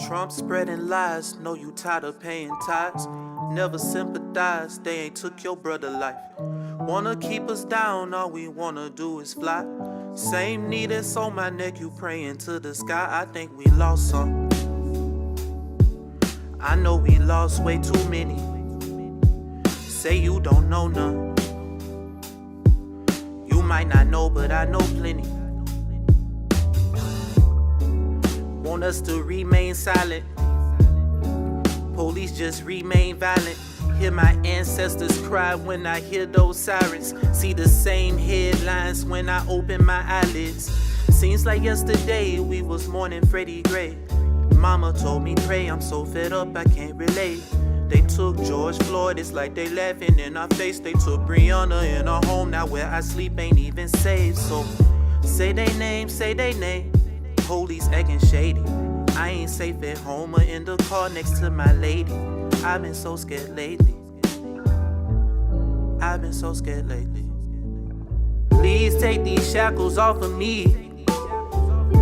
Trump spreading lies, know you tired of paying tithes. Never sympathize, they ain't took your brother life. Wanna keep us down, all we wanna do is fly. Same knee that's on my neck, you praying to the sky. I think we lost some. I know we lost way too many. Say you don't know none. You might not know, but I know plenty. Want us to remain silent. Police just remain violent. Hear my ancestors cry when I hear those sirens. See the same headlines when I open my eyelids. Seems like yesterday we was mourning Freddie Gray. Mama told me pray, I'm so fed up I can't relate. They took George Floyd, it's like they laughing in our face. They took Breonna in our home, now where I sleep ain't even safe. So say they name, say they name. Police acting shady. I ain't safe at home or in the car next to my lady. I've been so scared lately. I've been so scared lately. Please take these shackles off of me.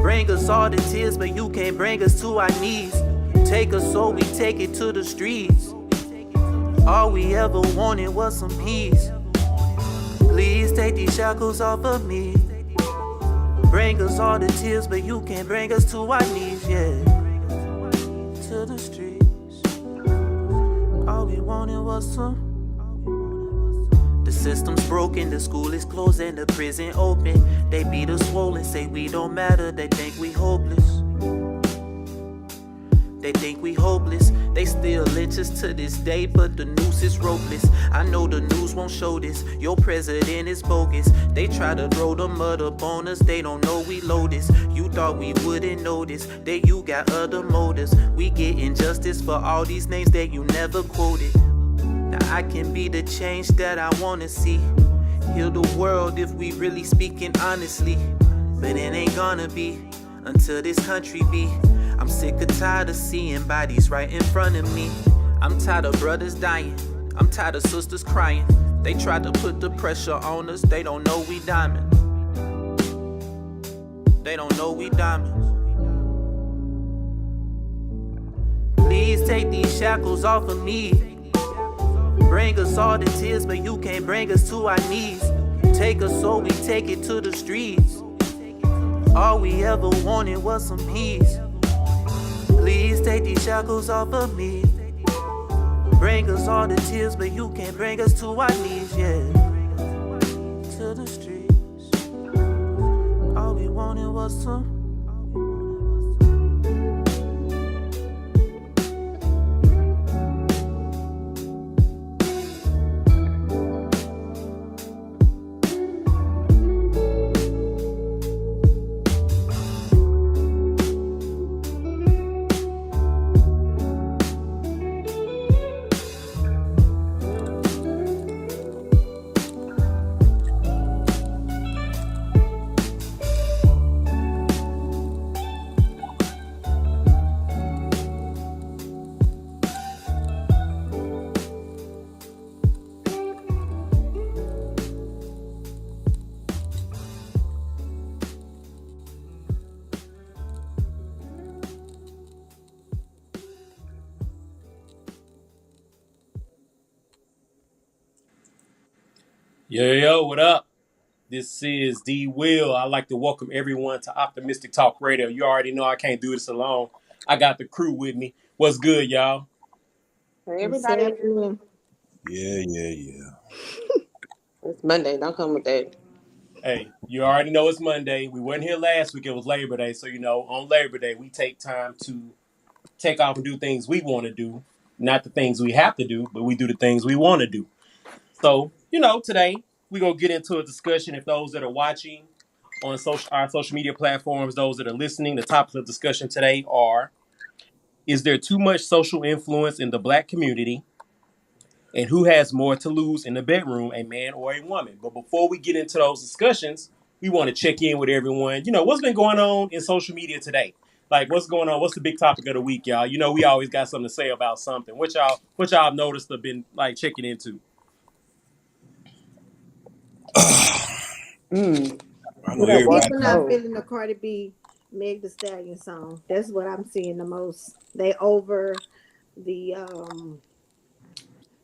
Bring us all the tears, but you can't bring us to our knees. Take us so we take it to the streets. All we ever wanted was some peace. Please take these shackles off of me. Bring us all the tears, but you can't bring us to our knees, yeah. To the streets. All we wanted was some. The system's broken, the school is closed and the prison open. They beat us swollen, say we don't matter, they think we hopeless. They think we hopeless. They still lynch us to this day, but the noose is ropeless. I know the news won't show this. Your president is bogus. They try to throw the mud up on us. They don't know we load this. You thought we wouldn't notice that you got other motives. We get injustice for all these names that you never quoted. Now I can be the change that I wanna see. Heal the world if we really speaking honestly. But it ain't gonna be until this country be. I'm sick or tired of seeing bodies right in front of me. I'm tired of brothers dying. I'm tired of sisters crying. They tried to put the pressure on us. They don't know we diamonds. They don't know we diamonds. Please take these shackles off of me. Bring us all the tears, but you can't bring us to our knees. Take us so we take it to the streets. All we ever wanted was some peace. Please take these shackles off of me. Bring us all the tears, but you can't bring us to our knees, yeah. To the streets. All we wanted was some. Yo, what up? This is D Will. I'd like to welcome everyone to Optimistic Talk Radio. You already know I can't do this alone. I got the crew with me. What's good, y'all? Hey, everybody. Yeah. It's Monday. Don't come with that. Hey, you already know it's Monday. We weren't here last week. It was Labor Day. So, on Labor Day, we take time to take off and do things we want to do. Not the things we have to do, but we do the things we want to do. So, today we're going to get into a discussion. If those that are watching on our social media platforms, those that are listening, the topics of discussion today are, is there too much social influence in the Black community? And who has more to lose in the bedroom, a man or a woman? But before we get into those discussions, we want to check in with everyone. What's been going on in social media today? Like, what's going on? What's the big topic of the week, y'all? We always got something to say about something. What y'all noticed or been like checking into? I know People everybody. not feeling the Cardi B Meg the Stallion song. That's what I'm seeing the most. They over the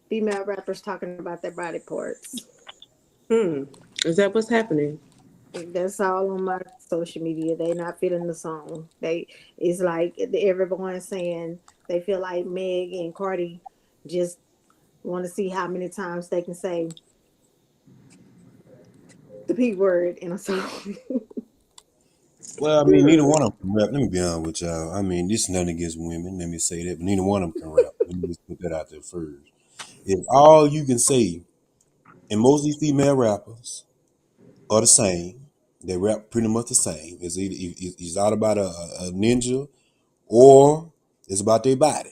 female rappers talking about their body parts. Hmm. Is that what's happening? That's all on my social media. They not feeling the song. They it's like everyone saying they feel like Meg and Cardi just want to see how many times they can say the P word in a song. Well, I mean, neither one of them can rap. Let me be honest with y'all. I mean, this is nothing against women. Let me say that, but neither one of them can rap. Let me just put that out there first. If all you can say, and most of these female rappers are the same, they rap pretty much the same. It's either it's out about a ninja or it's about their body.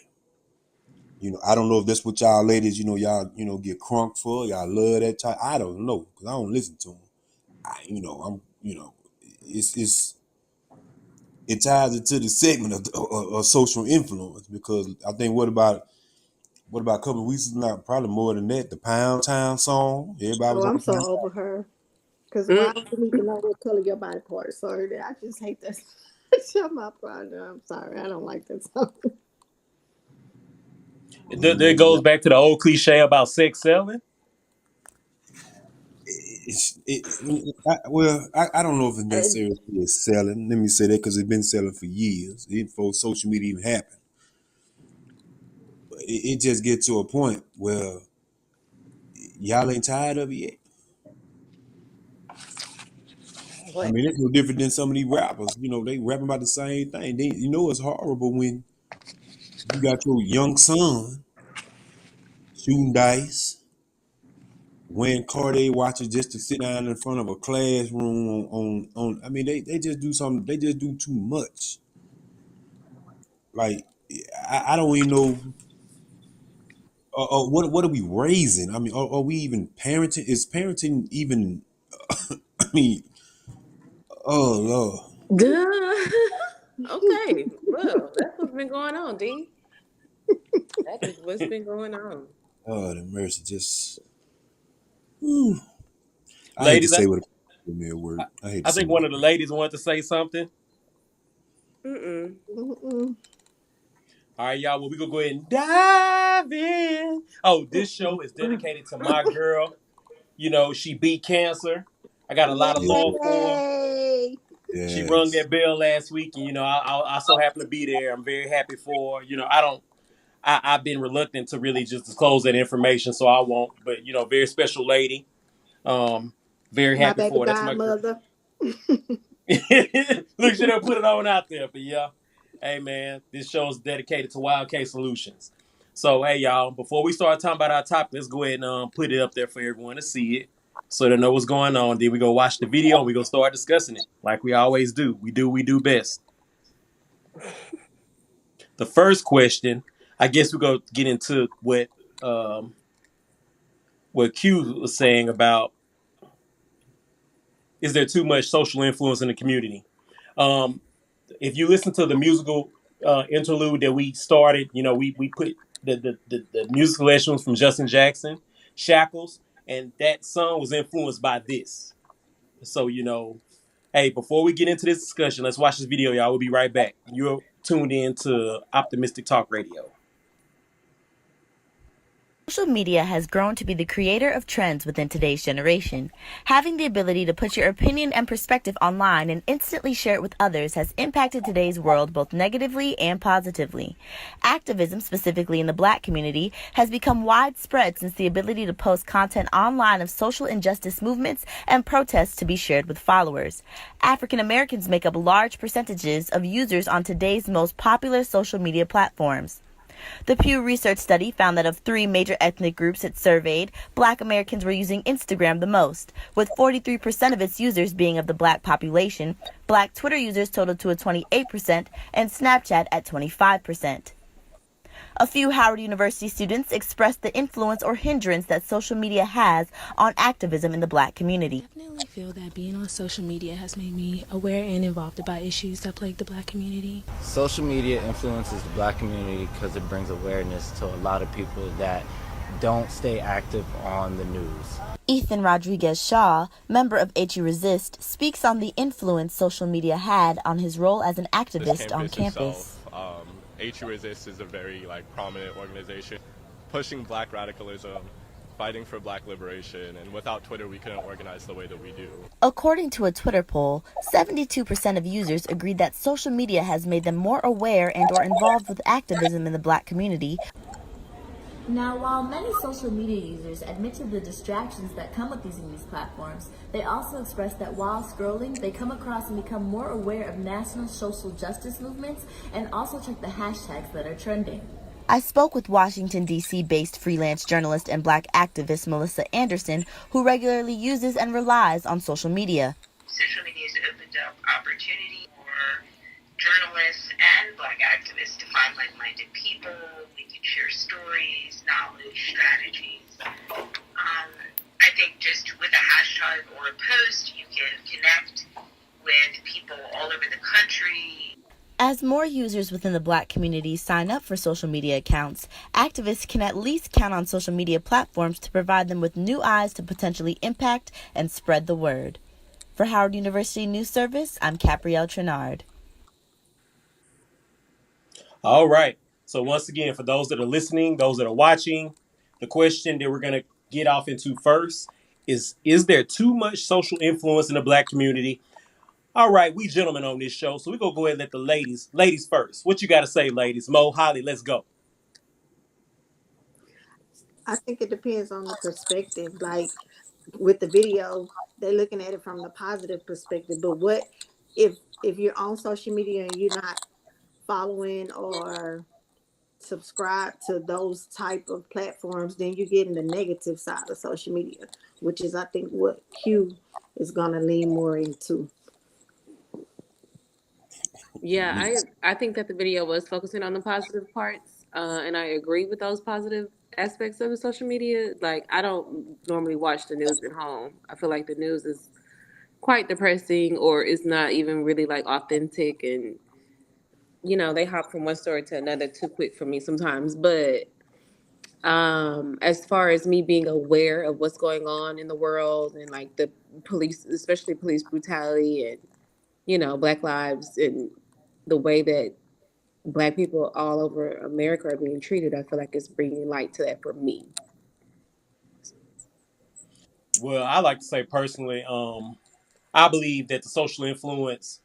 I don't know if that's what y'all ladies, y'all, get crunk for. Y'all love that type. I don't know because I don't listen to them. It's it ties into the segment of social influence because I think what about a couple of weeks ago, probably more than that, the Pound Town song. Everybody Oh, was on I'm so Pound over her. Cause Mm. why would you need to know what color your body parts are? I just hate that. Shut my partner. I'm sorry. I don't like that song. There goes Town. back to the old cliche about sex selling. I don't know if it's necessarily selling. Let me say that because it's been selling for years, even before social media even happened. But it just gets to a point where y'all ain't tired of it yet. I What? mean, it's no different than some of these rappers. They rapping about the same thing. It's horrible when you got your young son shooting dice, wearing Cartier watches just to sit down in front of a classroom on. I mean, they just do something. They just do too much. Like, I don't even know. What are we raising? I mean, are we even parenting? Is parenting even? I mean, oh Lord, Duh. Okay. Well, that's what's been going on, D. That is what's been going on. oh the mercy, just. Whew. I hate to Ladies, say what me at work. I, I hate to I say think what. one of the ladies wanted to say something. Mm-mm. Mm-mm. All right, y'all. Well, we gonna go ahead and dive in. Oh, this show is dedicated to my girl. She beat cancer. I got a lot of Yeah, love for her. Yay! She rung yes. that bell last week, and I so happen to be there. I'm very happy for her. I don't. I've been reluctant to really just disclose that information, so I won't. But very special lady. Um, very My happy baby for her. That's my girl. godmother. Look, should have put it on out there, but yeah. Hey man, this show is dedicated to Wild Case Solutions. So hey y'all, before we start talking about our topic, let's go ahead and put it up there for everyone to see it, so they know what's going on. Then we go watch the video and we go start discussing it like we always do. We do best. The first question, I guess we go get into what Q was saying about, is there too much social influence in the community? Um, if you listen to the musical interlude that we started, we put the music selection was from Justin Jackson, Shackles, and that song was influenced by this. So hey, before we get into this discussion, let's watch this video, y'all. We'll be right back. You're tuned in to Optimistic Talk Radio. Social media has grown to be the creator of trends within today's generation. Having the ability to put your opinion and perspective online and instantly share it with others has impacted today's world both negatively and positively. Activism, specifically in the Black community, has become widespread since the ability to post content online of social injustice movements and protests to be shared with followers. African Americans make up large percentages of users on today's most popular social media platforms. The Pew Research study found that of three major ethnic groups it surveyed, Black Americans were using Instagram the most, with 43% of its users being of the Black population. Black Twitter users totaled to a 28%, and Snapchat at 25%. A few Howard University students expressed the influence or hindrance that social media has on activism in the Black community. I definitely feel that being on social media has made me aware and involved about issues that plague the Black community. Social media influences the Black community because it brings awareness to a lot of people that don't stay active on the news. Ethan Rodriguez Shaw, member of HE Resist, speaks on the influence social media had on his role as an activist on campus. HE Resist is a very prominent organization pushing black radicalism, fighting for black liberation, and without Twitter we couldn't organize the way that we do. According to a Twitter poll, 72% of users agreed that social media has made them more aware and or involved with activism in the black community. Now, while many social media users admit to the distractions that come with using these platforms, they also express that while scrolling, they come across and become more aware of national social justice movements and also check the hashtags that are trending. I spoke with Washington, D.C. based freelance journalist and black activist Melissa Anderson, who regularly uses and relies on social media. Social media has opened up opportunity for journalists and black activists to find like-minded people. We can share stories, knowledge, strategies. I think just with a hashtag or a post, you can connect with people all over the country. As more users within the black community sign up for social media accounts, activists can at least count on social media platforms to provide them with new eyes to potentially impact and spread the word. For Howard University News Service, I'm Caprielle Trinard. All right. So once again, for those that are listening, those that are watching, the question that we're going to get off into first is there too much social influence in the black community? All right, we gentlemen on this show, so we're going to go ahead and let the ladies first. What you got to say, ladies? Mo, Holli, let's go. I think it depends on the perspective. Like with the video, they're looking at it from the positive perspective. But what if you're on social media and you're not following or subscribe to those type of platforms, then you get in the negative side of social media, which is I think what Q is gonna lean more into. Yeah, I think that the video was focusing on the positive parts, and I agree with those positive aspects of the social media. Like, I don't normally watch the news at home. I feel like the news is quite depressing, or it's not even really like authentic, and they hop from one story to another too quick for me sometimes. But as far as me being aware of what's going on in the world and like the police, especially police brutality and Black lives and the way that Black people all over America are being treated, I feel like it's bringing light to that for me. Well, I like to say personally, I believe that the social influence,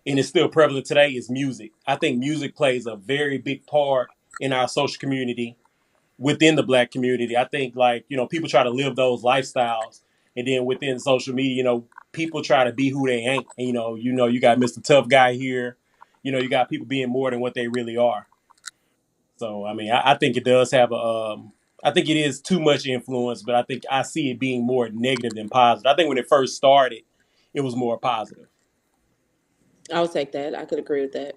and it's still prevalent today, is music. I think music plays a very big part in our social community, within the black community. I think people try to live those lifestyles, and then within social media, people try to be who they ain't. And you got Mr. Tough Guy here. You got people being more than what they really are. So I mean, I think it does have I think it is too much influence, but I think I see it being more negative than positive. I think when it first started, it was more positive. I would take that. I could agree with that.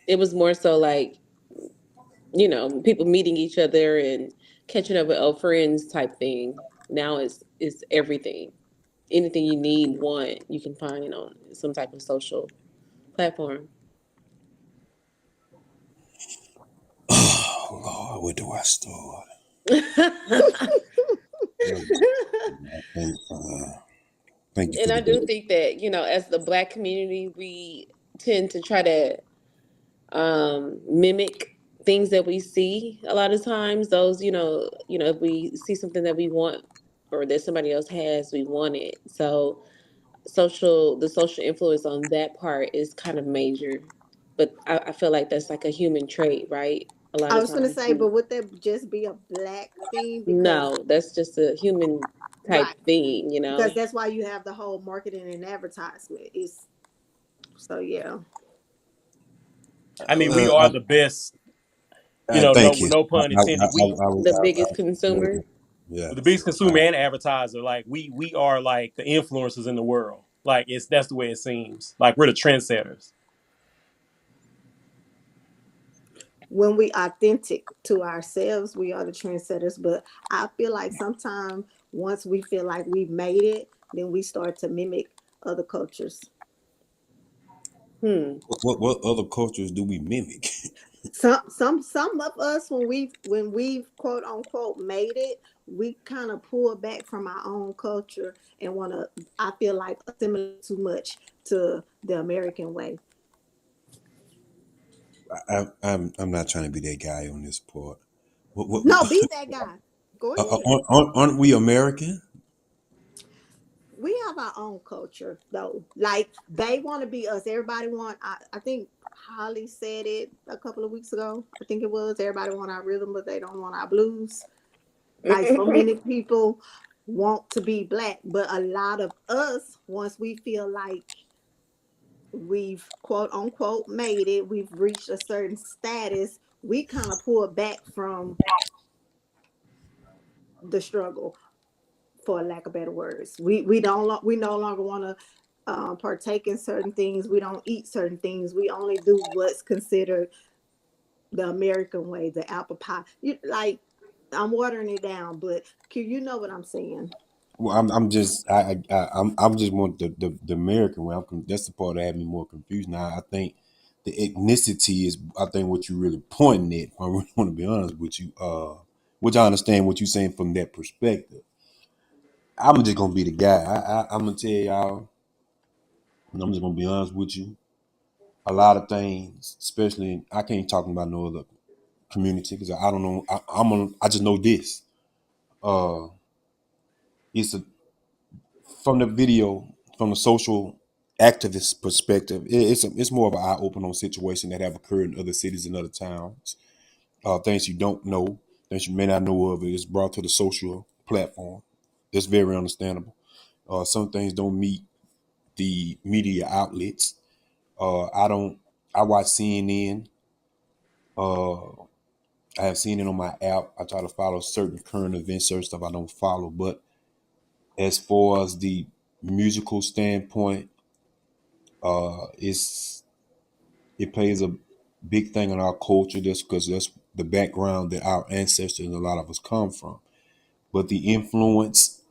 It was more so like, people meeting each other and catching up with old friends type thing. Now it's everything. Anything you need, want, you can find on some type of social platform. Oh Lord, where do I start? Thank you for And I the do think that, as the Black community, we tend to try to mimic things that we see a lot of times. Those, if we see something that we want or that somebody else has, we want it. So the social influence on that part is kind of major. But I feel like that's like a human trait, right? A lot I of was gonna times. say, but would that just be a black thing? Because No, that's just a human type right, thing. because that's why you have the whole marketing and advertisement. Is so yeah. I mean, we are the best. thank you. No pun intended. The biggest consumer. Yeah. The biggest consumer and advertiser. Like we are like the influencers in the world. Like that's the way it seems. Like we're the trendsetters. When we authentic to ourselves, we are the trendsetters. But I feel like sometimes once we feel like we've made it, then we start to mimic other cultures. What other cultures do we mimic? Some of us, when we've quote unquote made it, we kind of pull back from our own culture and want to, I feel like, assimilate too much to the American way. I'm not trying to be that guy on this part. What No, be that guy. Go ahead. aren't we American? We have our own culture though. Like they want to be us. Everybody want. I think Holly said it a couple of weeks ago. I think it was, everybody want our rhythm, but they don't want our blues. Like so many people want to be black, but a lot of us, once we feel like we've quote unquote made it, we've reached a certain status, we kind of pull back from the struggle, for lack of better words. We no longer want to partake in certain things. We don't eat certain things. We only do what's considered the American way, the apple pie. You like, I'm watering it down, but Q, you know what I'm saying. Well, I'm just I'm just more the American way. That's the part that had me more confused. Now I think the ethnicity is, I think, what you really pointing at. I really want to be honest with you. Which I understand what you're saying from that perspective. I'm just gonna be the guy. I'm gonna tell y'all, and I'm just gonna be honest with you. A lot of things, especially I can't talk about no other community because I don't know. I just know this. Uh, it's a from the video, from the social activist perspective, it's more of an eye opener on situation that have occurred in other cities and other towns. Things you don't know, things you may not know of, is brought to the social platform. It's very understandable. Some things don't meet the media outlets. I don't. I watch CNN. Uh, I have seen it on my app. I try to follow certain current events, certain stuff I don't follow. But as far as the musical standpoint, it's it plays a big thing in our culture just because that's the background that our ancestors and a lot of us come from. But the influence,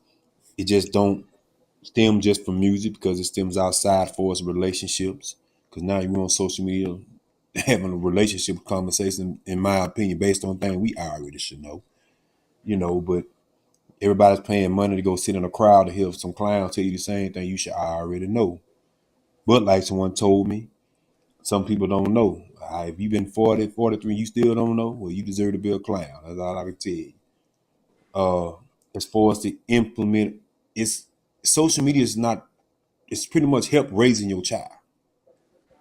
it just don't stem just from music because it stems outside for us relationships. Because now you're on social media having a relationship conversation, in my opinion, based on things we already should know. But everybody's paying money to go sit in a crowd to hear some clown tell you the same thing you should already know. But like someone told me, some people don't know. If you've been 40, 43, you still don't know, well, you deserve to be a clown. That's all I can tell you. Uh, as far as to implement, it's social media is not, it's pretty much help raising your child,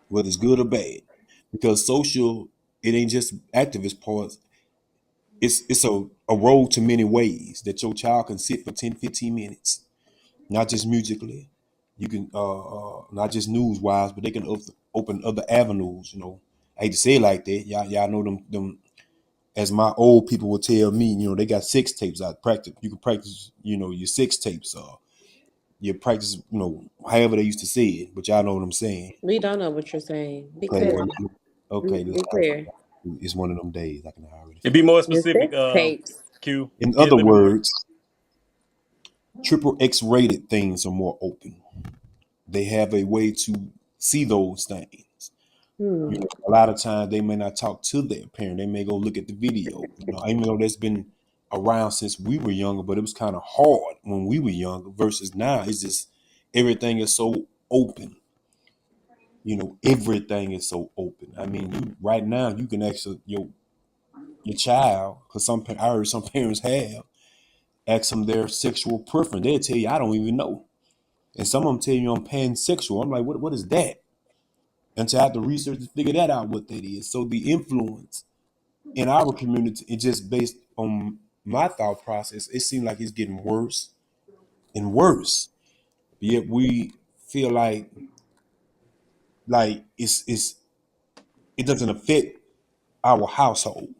whether it's good or bad. Because social, it ain't just activist parts. It's a road to many ways that your child can sit for 10, 15 minutes, not just musically. You can not just news wise, but they can open other avenues. I hate to say it like that. Y'all know them. As my old people would tell me, they got sex tapes out. Practice. You can practice. Your sex tapes. You practice. However they used to say it, but y'all know what I'm saying. We don't know what you're saying. Be Okay. clear. Okay. Be clear. It's one of them days. I can already To be feel. more Your specific, sex tapes. Q, In get a other little bit more. words, triple X rated things are more open. They have a way to see those things. Hmm. A lot of times they may not talk to their parent. They may go look at the video. Even though that's been around since we were younger, but it was kind of hard when we were younger versus now. It's just everything is so open. Everything is so open. I mean, right now you can actually your child, because I heard some parents have ask them their sexual preference. They'll tell you, I don't even know. And some of them tell you I'm pansexual. I'm like, what is that? Until I have to research to figure that out what that is. So the influence in our community, it just based on my thought process, it seems like it's getting worse and worse. Yet we feel like it doesn't affect our household.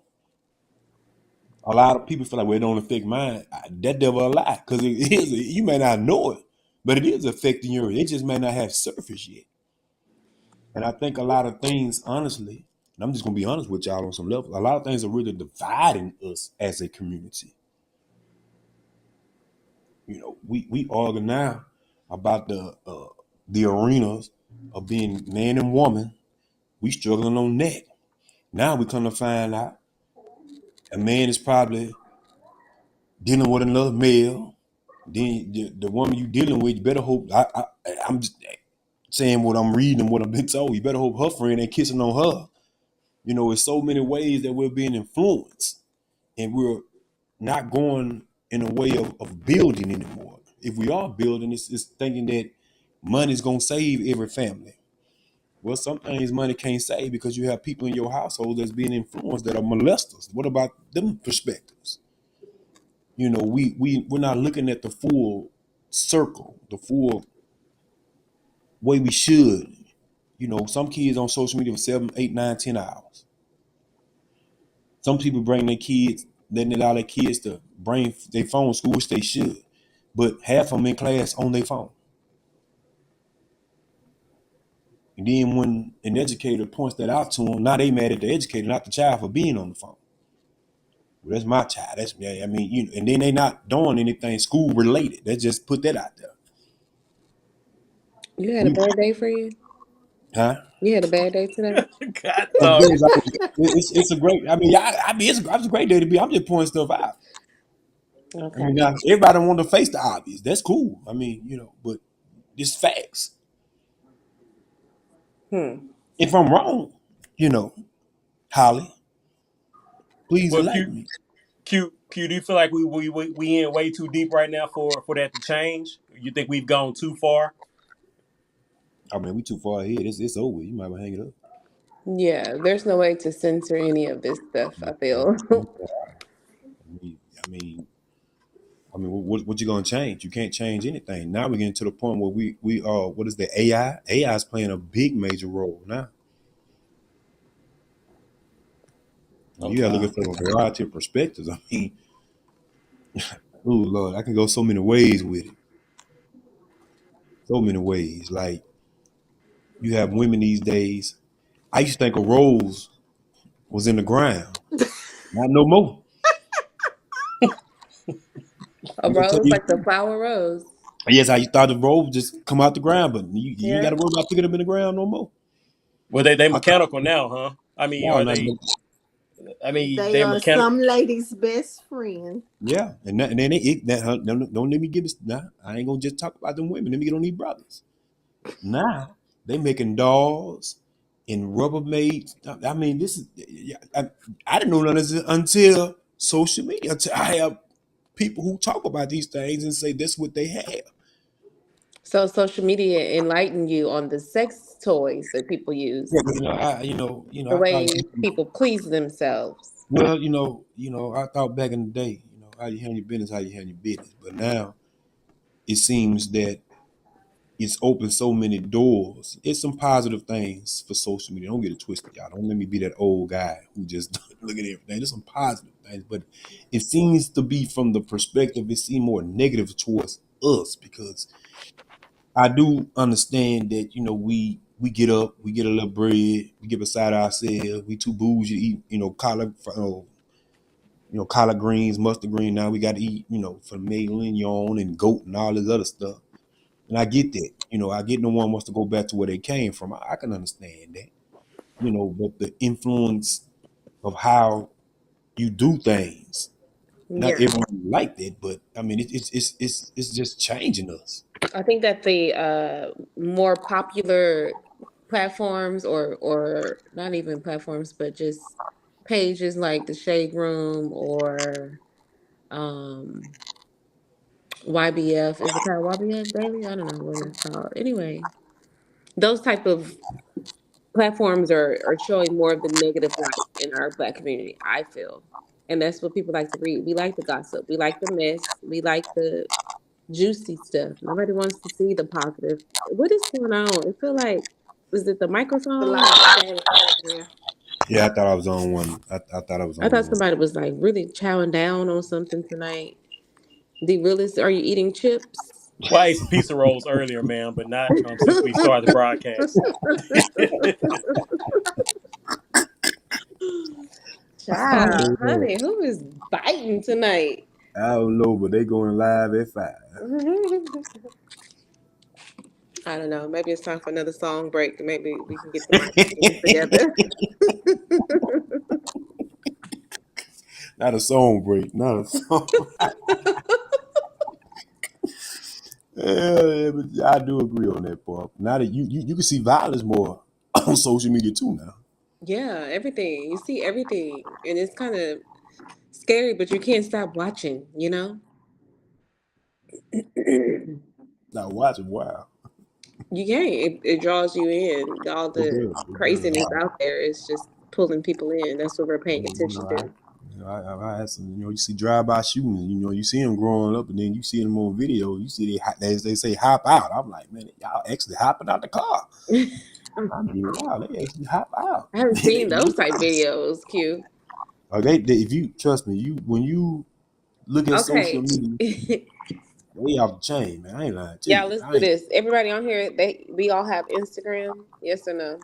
A lot of people feel like, well, it don't affect mine. That devil a lie, because it is. You may not know it, but it is affecting yours. It just may not have surfaced yet. And I think a lot of things, honestly, and I'm just gonna be honest with y'all on some level, a lot of things are really dividing us as a community. We argue now about the arenas of being man and woman. We struggling on that. Now we come to find out a man is probably dealing with another male. Then the woman you dealing with, you better hope. I'm just saying what I'm reading and what I've been told. You better hope her friend ain't kissing on her. You know, it's so many ways that we're being influenced, and we're not going in a way of building anymore. If we are building, it's thinking that money's gonna save every family. Well, some things money can't save because you have people in your household that's being influenced that are molesters. What about them perspectives? You know, we're not looking at the full circle, the full way we should. You know, some kids on social media for 7, 8, 9, 10 hours. Some people bring their kids, letting allow their kids to bring their phone to school, which they should. But half of them in class on their phone. And then when an educator points that out to them, now they mad at the educator, not the child, for being on the phone. Well, that's my child. That's, I mean, you know, and then they not doing anything school related. They just put that out there. You had a bad day for you? Huh? You had a bad day today? God Some dog. days, it's a great. I mean, it's a great day to be. I'm just pointing stuff out. I Okay. mean, now, everybody don't want to face the obvious. That's cool. I mean, you know, but it's facts. If I'm wrong, you know, Holly, please Well, enlighten me. Q. Do you feel like we in way too deep right now for that to change? You think we've gone too far? I mean, we too far ahead. It's over. You might well hang it up. Yeah, there's no way to censor any of this stuff, I feel. I mean, what you gonna change? You can't change anything. Now we're getting to the point where we what is the AI? AI is playing a big major role now. Oh You gotta look God. at it from a variety of perspectives. I mean, oh Lord, I can go so many ways with it. So many ways. Like you have women these days. I used to think a rose was in the ground. Not no more. A I'm gonna tell rose, you. like the flower rose. Yes, how you thought the rose just come out the ground, but you ain't got Yeah. to worry about picking up in the ground no more. Well, they I thought, mechanical now, huh? I mean, no, are not, they? I mean, They they're are mechanical. some ladies' best friend. yeah, and then don't let me give it. Nah, I ain't gonna just talk about them women. Let me get on these brothers. Nah, they making dolls and Rubbermaid. I mean, this is. Yeah, I didn't know none of this until social media. Until I have people who talk about these things and say that's what they have. So social media enlighten you on the sex toys that people Yeah, use, but, the I thought. way people please themselves. Well, I thought back in the day, how you handle your business, how you handle your business. But now it seems that it's opened so many doors. It's some positive things for social media. Don't get it twisted, y'all. Don't let me be that old guy who just look at everything. There's some positive things, but it seems to be from the perspective, it seems more negative towards us because I do understand that, we get up, we get a little bread, we get beside ourselves, we too bougie to eat, collard greens, mustard green. Now we got to eat, filet mignon and goat and all this other stuff. And I get that. I get no one wants to go back to where they came from. I can understand that. But the influence of how you do things, not Yeah. everyone like that, but I mean, it's just changing us. I think that the more popular platforms or not even platforms, but just pages like the Shade Room or um YBF, is it called YBF Daily? I don't know what it's called. Anyway, those type of platforms are showing more of the negative light in our black community, I feel. And that's what people like to read. We like the gossip. We like the mess. We like the juicy stuff. Nobody wants to see the positive. What is going on? I feel like, is it the The microphone? light came here. Yeah, I thought I was on one. I thought I was I on thought one. somebody was like really chowing down on something tonight. D. Willis, are you eating chips? Well, I ate some pizza rolls earlier, man, but not since we started the broadcast. Child, honey, who is biting tonight? I don't know, but they going live at 5. I don't know. Maybe it's time for another song break. Maybe we can get the microphones together. Not a song break. Not a song. Yeah, but I do agree on that part. Now that you can see violence more on social media too now. Yeah, everything. You see everything. And it's kind of scary, but you can't stop watching, you know? You Now watching, wow. can't. It draws you in. All It the does. It craziness does. out there is just pulling people in. That's what we're paying You attention know, to. I had some, you see drive-by shootings. You see them growing up, and then you see them on video. You see they say hop out. I'm like, man, y'all actually hopping out the car. I mean, wow, they actually hop out. I haven't they seen those leave the type house. videos, Q. They if you trust me, you when you look at social Okay. media, they off the chain, man. I ain't lying to Yeah, you. let's I do ain't. this. Everybody on here, we all have Instagram. Yes or no?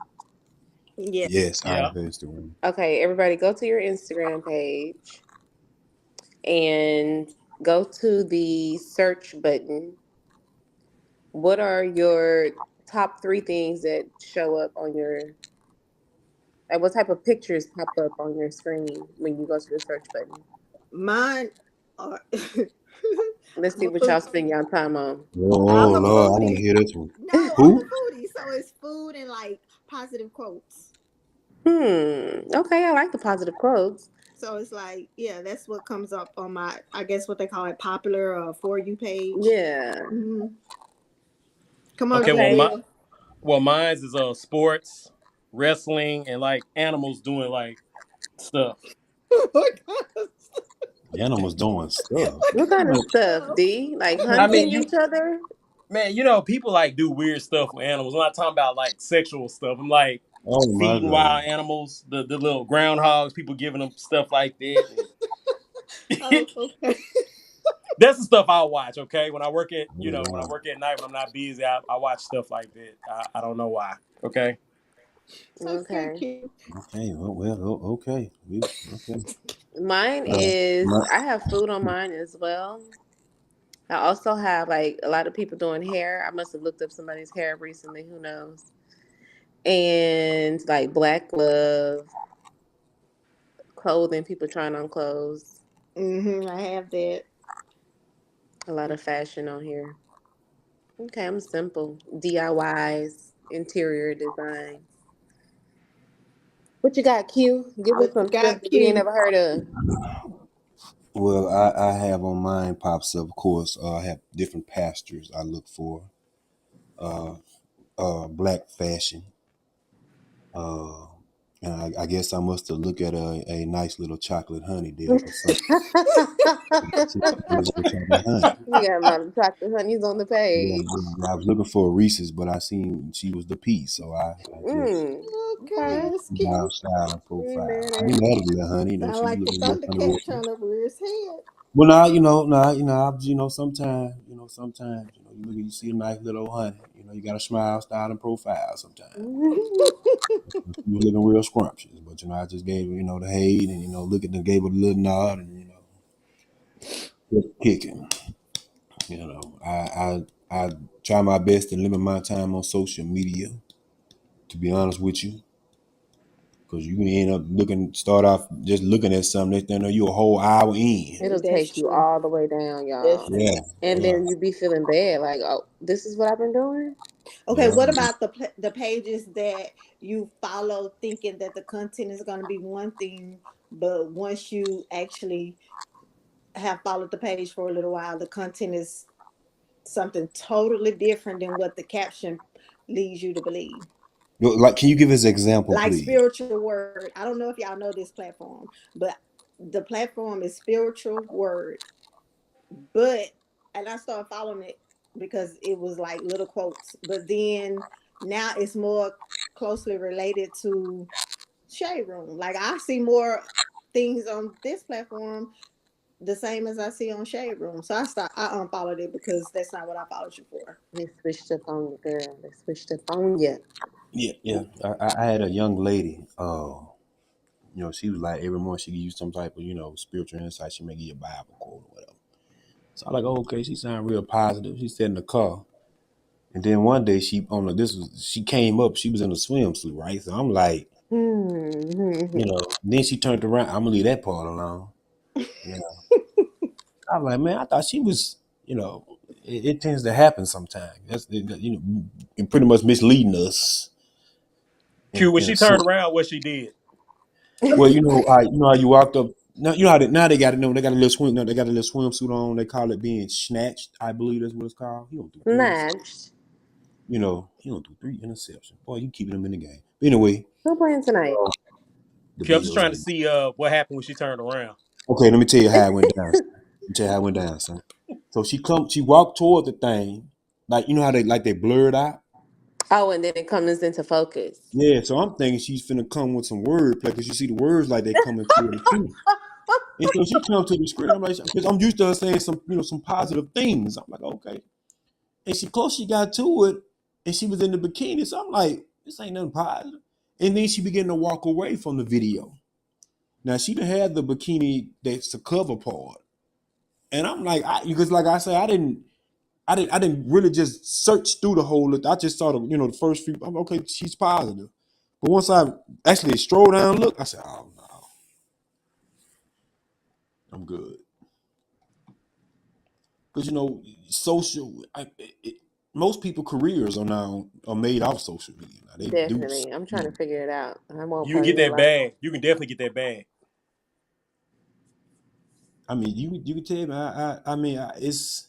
Yeah. Yes, I Yeah. have Instagram. Okay, everybody go to your Instagram page and go to the search button. What are your top three things that show up on your, like what type of pictures pop up on your screen when you go to the search button? Mine are Let's I'm see a what y'all food. spend y'all time on. Oh I'm a Lord, I want to foodie. hear this one. No, I'm Who? a foodie. So it's food and like positive quotes. Okay, I like the positive quotes. So it's like, yeah, that's what comes up on my, I guess what they call it, popular For You page. Yeah. hmm Come on, Okay. Okay. Janelle. Mine's is sports, wrestling, and like animals doing like stuff. What kind of Animals doing stuff. what What kind kind of of stuff, stuff? D? Like I mean, hunting you each other? man, people like do weird stuff with animals. I'm not talking about like sexual stuff. I'm like Oh my feeding God. wild animals, the little groundhogs. People giving them stuff like that. Oh, okay. That's the stuff I watch. Okay, when I work at when I Yeah. work at night when I'm not busy, I watch stuff like that. I don't know why. Okay. Okay, Okay. cute. Okay. Okay. Okay. Mine Uh, is my, I have food on mine as well. I also have like a lot of people doing hair. I must have looked up somebody's hair recently, who knows? And like black love, clothing, people trying on clothes. I have that. A lot of fashion on here. Okay, I'm simple. DIYs, interior design. What you got, Q? Give us What you some stuff got, that we ain't Q? never heard of. well, I have on mine pops up, of course. I have different pastors I look for. Uh, Black fashion. Uh, and I guess I must have looked at a nice little chocolate honey dip or something. Chocolate honey. We got a lot of chocolate honeys on the Yeah, page. I was looking for a Reese's, but I seen she was the piece, so I just Okay, Okay. that's smile, cute. style, and We ain't profile. mad I at ain't it. mad at little honey. Sound She like the looking real honey Thundercat with. trying to rear his head. Well, sometimes, you look at you see a nice little honey. You got to smile, style, and profile. Sometimes you looking real scrumptious, but I just gave her, the hate, and look at the gave her a little nod, and just kicking. I try my best to limit my time on social media. To be honest with you, because you can end up start off just looking at something. Next thing you know, you a whole hour in. It'll That's take you true. all the way down, That's y'all. true. Yeah, And yeah, then you be feeling bad, like, oh, this is what I've been doing? Okay, yeah. what about the pages that you follow thinking that the content is going to be one thing, but once you actually have followed the page for a little while, the content is something totally different than what the caption leads you to believe. Like, can you give us an example, Like please? Spiritual Word. I don't know if y'all know this platform, but the platform is Spiritual Word. But and I started following it because it was like little quotes. But then now it's more closely related to Shade Room. Like I see more things on this platform the same as I see on Shade Room. So I unfollowed it because that's not what I followed you for. They switched up on you, girl. They switched up on you. Yeah, yeah. I had a young lady. She was like every month she give you some type of spiritual insight. She may give you a Bible quote or whatever. So I'm like, oh, okay. She sounded real positive. She sat in the car, and then one day she came up. She was in a swimsuit, right? So I'm like, Hmm. then she turned around. I'm gonna leave that part alone. You know, I'm like, man, I thought she was. You know, it tends to happen sometimes. You know, it pretty much misleading us Q, when in she a turned sense. around, what she did? Well, you know how you walked up. Now they got to know they got a little swim. No, they got a little swimsuit on. They call it being snatched. I believe that's what it's called. He don't do three interceptions. Snatched. You know, he don't do three interceptions. Boy, you keeping them in the game. But anyway, Who playing tonight? the Q, I'm just Bills. trying to see what happened when she turned around. Okay, let me tell you how it went down. Let me tell you how it went down, son. So she walked toward the thing, like you know how they blurred out. Oh, and then it comes into focus. Yeah, so I'm thinking she's finna come with some wordplay because you see the words like they coming toward the truth. And so she comes to the screen. I'm like, because I'm used to her saying some positive things. I'm like, okay. And she got to it, and she was in the bikini. So I'm like, this ain't nothing positive. And then she began to walk away from the video. Now she done had the bikini that's the cover part, and I'm like, because like I said, I didn't really just search through the whole. I just saw the first few. I'm okay, she's positive. But once I actually strolled down, look, I said, oh no, I'm good. Because social. Most people careers are made off social media. Now, they do. Definitely. I'm trying to figure it out. I won't You can post get it that like bag. You can definitely get that bag. I mean, you can tell me. I mean, it's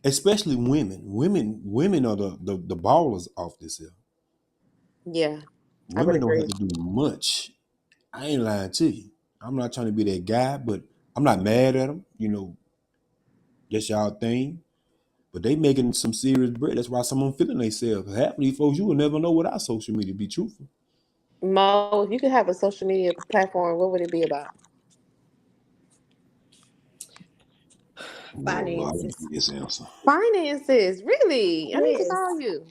especially women. Women are the ballers off this here. yeah, I would Women don't have agree. to do much. I ain't lying to you. I'm not trying to be that guy, but I'm not mad at them. That's y'all thing. But they making some serious bread. That's why some of them feeling themselves. Half of these folks you will never know without social media. Be truthful. Mo, if you could have a social media platform, what would it be about? Oh Lord, I want to Finances. give this answer. Finances, really? I need to Yes. call you.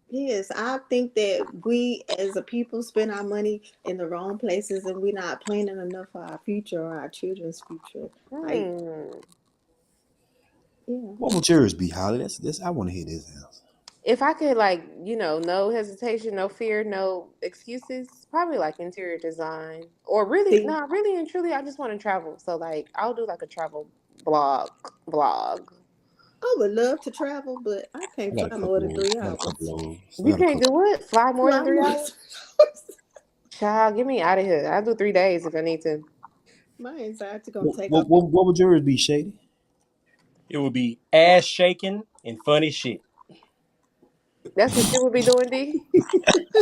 Yes, I think that we as a people spend our money in the wrong places and we're not planning enough for our future or our children's future. Like, Hmm. yeah. What would yours be, Holly? That's I want to hear this answer. If I could, like, no hesitation, no fear, no excuses, probably like interior design. Or really, See, no, really and truly, I just want to travel. So, like, I'll do like a travel blog. Blog. I would love to travel, but I I can't got a fly more couple than of, three I got a hours. couple of, I You got a can't do couple. what? Fly more than Fly three more than hours? 3 hours. Child, get me out of here. I'll do 3 days if I need to. My anxiety gonna What, take what, up. what, what would yours be, Shady? It would be ass shaking and funny shit. That's what you would be doing, D?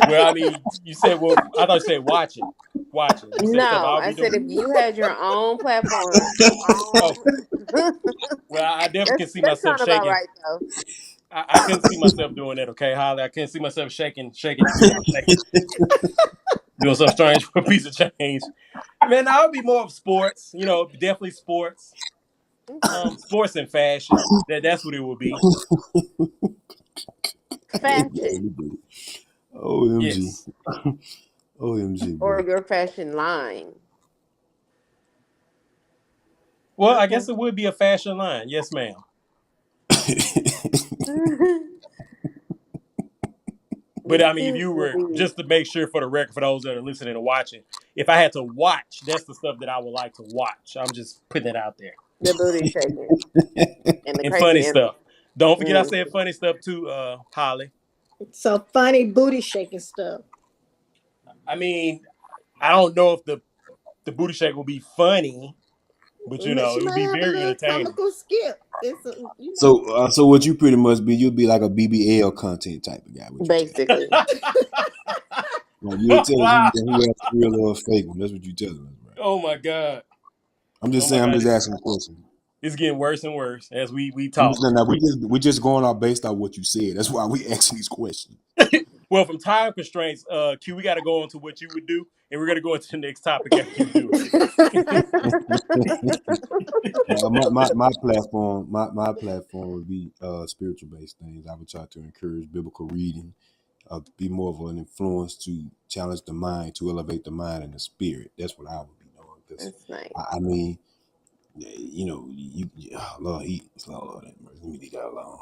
Well, I mean, you said, well, I thought you said watching. Watching. You said stuff No, I'll I be said doing. if you had your own platform, your Oh, own. well, I definitely can see That myself sound about shaking. right though. I couldn't see myself doing that, okay, Holly? I couldn't see myself shaking, like doing something strange for a piece of change. Man, I would be more of sports, definitely sports. Okay. Sports and fashion. That's what it would be. Fashion OMG. Yes. OMG, or boy. your fashion line. Well, I Okay. guess it would be a fashion line. Yes, ma'am. But I mean, if Yes, you were indeed. just to make sure for the record, for those that are listening and watching, if I had to watch, that's the stuff that I would like to watch. I'm just putting it out there. The booty shaking and the And crazy funny animal. stuff. Don't forget I Mm. said funny stuff too, Holly. So funny booty shaking stuff. I mean, I don't know if the booty shake will be funny, but She it would might be have a very little entertaining. comical skip. So what you pretty much be? You'd be like a BBL content type of guy. What you tell me? Basically. Like you'll tell us Wow. who has a real or a fake one. That's what you telling us, right? Oh my God. I'm Oh just my saying. I'm God. just asking a question. It's getting worse and worse as we I'm talk. just saying that we just going off based on what you said. That's why we asking these questions. Well, from time constraints, Q, we got to go on to what you would do, and we're going to go into the next topic after you do My platform would be spiritual based things. I would try to encourage biblical reading, be more of an influence to challenge the mind, to elevate the mind and the spirit. That's what I would be doing. Because That's nice. I mean, oh, Lord, let me leave that alone.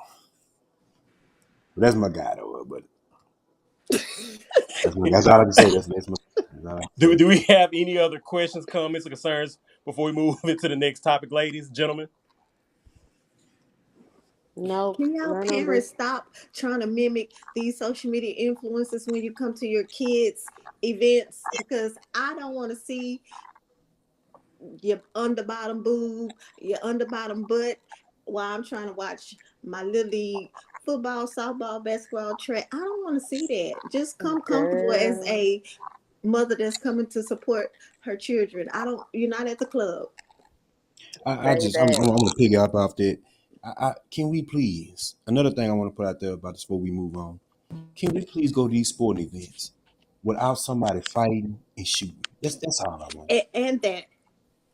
But that's my guy though. But that's all I can say. That's my. That's all I can do say. we have any other questions, comments, or concerns before we move into the next topic, ladies, gentlemen? Nope. Can y'all None of parents us. stop trying to mimic these social media influencers when you come to your kids' events? Because I don't want to see your under bottom boob, your under bottom butt while I'm trying to watch my little league football, softball, basketball, track. I don't want to see that. Just come comfortable as Girl. a mother that's coming to support her children. I don't. You're not at the club. I Say just, that. I'm gonna pick up off that. Can we please? Another thing I want to put out there about this before we move on. Can we please go to these sporting events without somebody fighting and shooting? That's all I want. And that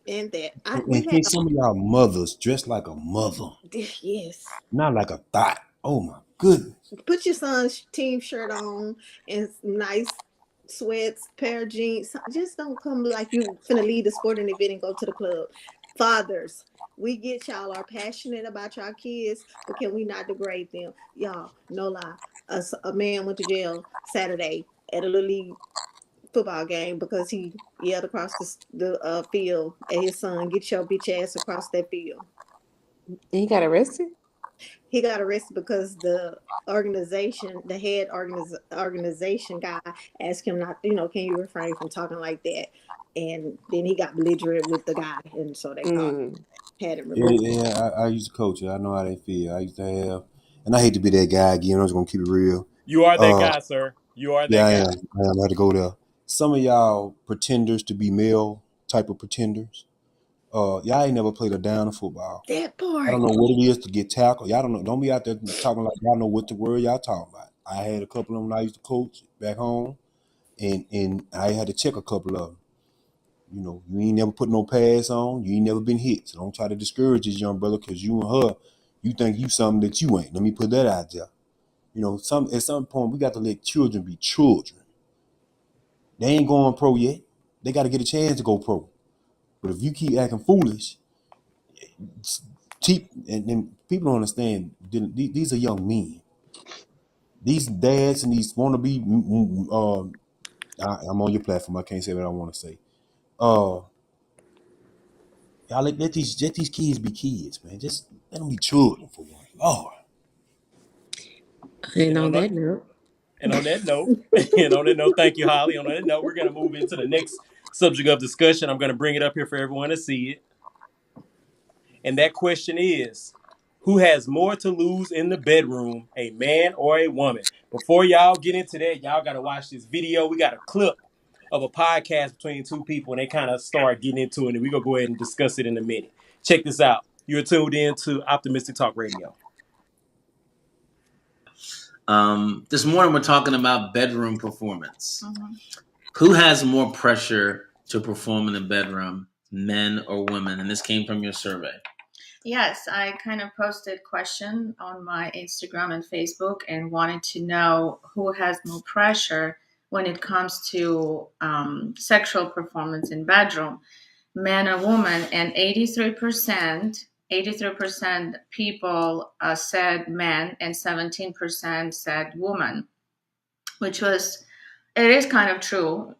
and that. We And had can some of y'all mothers dress like a mother, yes. not like a thought? Oh my goodness. Put your son's team shirt on and nice sweats, pair of jeans. Just don't come like you finna leave the sporting event and go to the club. Fathers, we get y'all are passionate about y'all kids, but can we not degrade them? Y'all, no lie. A man went to jail Saturday at a little league football game because he yelled across the field at his son, "Get your bitch ass across that field." He got arrested? He got arrested because the organization, the head organization guy, asked him not, can you refrain from talking like that? And then he got belligerent with the guy, and so they caught, Mm. had him Yeah, removed. yeah. I used to coach it. I know how they feel. I used to have, and I hate to be that guy again. I'm just gonna keep it real. You are that Uh, guy, sir. You are yeah, that I guy. am. I am. I had to go there. Some of y'all pretenders to be male type of pretenders. Y'all ain't never played a down of football. That I don't part. know what it is to get tackled. Y'all don't know. Don't be out there talking like y'all know what the word y'all talking about. I had a couple of them I used to coach back home, and I had to check a couple of them. You ain't never put no pass on. You ain't never been hit. So don't try to discourage this young brother because you and her, you think you something that you ain't. Let me put that out there. At some point we got to let children be children. They ain't going pro yet. They got to get a chance to go pro. But if you keep acting foolish, cheap, and then people don't understand. These are young men. These dads and these wannabe. I'm on your platform. I can't say what I want to say. Uh, y'all let these kids be kids, man. Just let them be children for one. Lord. And And on on that, that note, and on that note, and on that note, thank you, Holly. On that note, we're gonna move into the next subject of discussion. I'm gonna bring it up here for everyone to see it. And that question is, who has more to lose in the bedroom, a man or a woman? Before y'all get into that, y'all got to watch this video. We got a clip of a podcast between two people, and they kind of start getting into it, and we're going to go ahead and discuss it in a minute. Check this out. You're tuned in to Optimistic Talk Radio. This morning we're talking about bedroom performance. Who has more pressure to perform in the bedroom, men or women? And this came from your survey. Yes, I kind of posted question on my Instagram and Facebook and wanted to know who has more pressure when it comes to sexual performance in bedroom, man or woman. And 83% people said men and 17% said woman, which was, it is kind of true.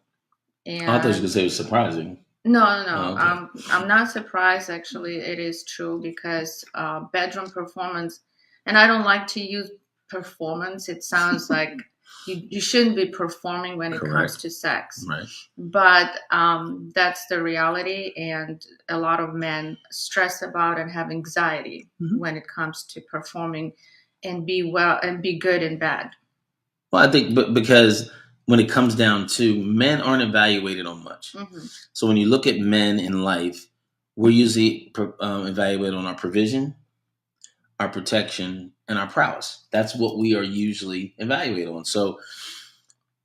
And I thought you were going to say it was surprising. No. Oh, okay. I'm not surprised. Actually, it is true because bedroom performance, and I don't like to use performance. It sounds like you shouldn't be performing when it comes to sex. Right. But that's the reality, and a lot of men stress about and have anxiety when it comes to performing and be good in bed. Well, I think because when it comes down to men aren't evaluated on much. So when you look at men in life, we're usually evaluated on our provision, our protection, and our prowess. That's what we are usually evaluated on. So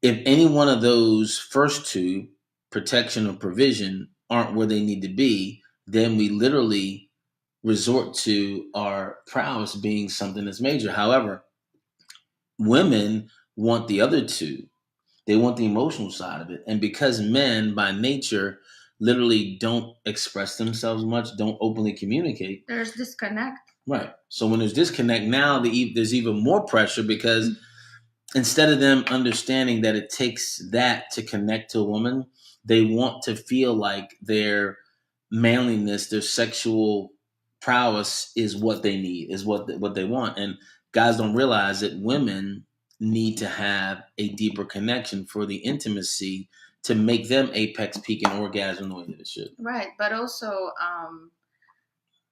if any one of those first two, protection or provision, aren't where they need to be, then we literally resort to our prowess being something that's major. However, women want the other two. They want the emotional side of it. And because men by nature literally don't express themselves much, don't openly communicate. There's disconnect. Right. So when there's disconnect, now there's even more pressure because instead of them understanding that it takes that to connect to a woman, they want to feel like they're manliness, their sexual prowess is what they need, is what they want. And guys don't realize that women need to have a deeper connection for the intimacy to make them apex peak and orgasm the way that it should. Right, but also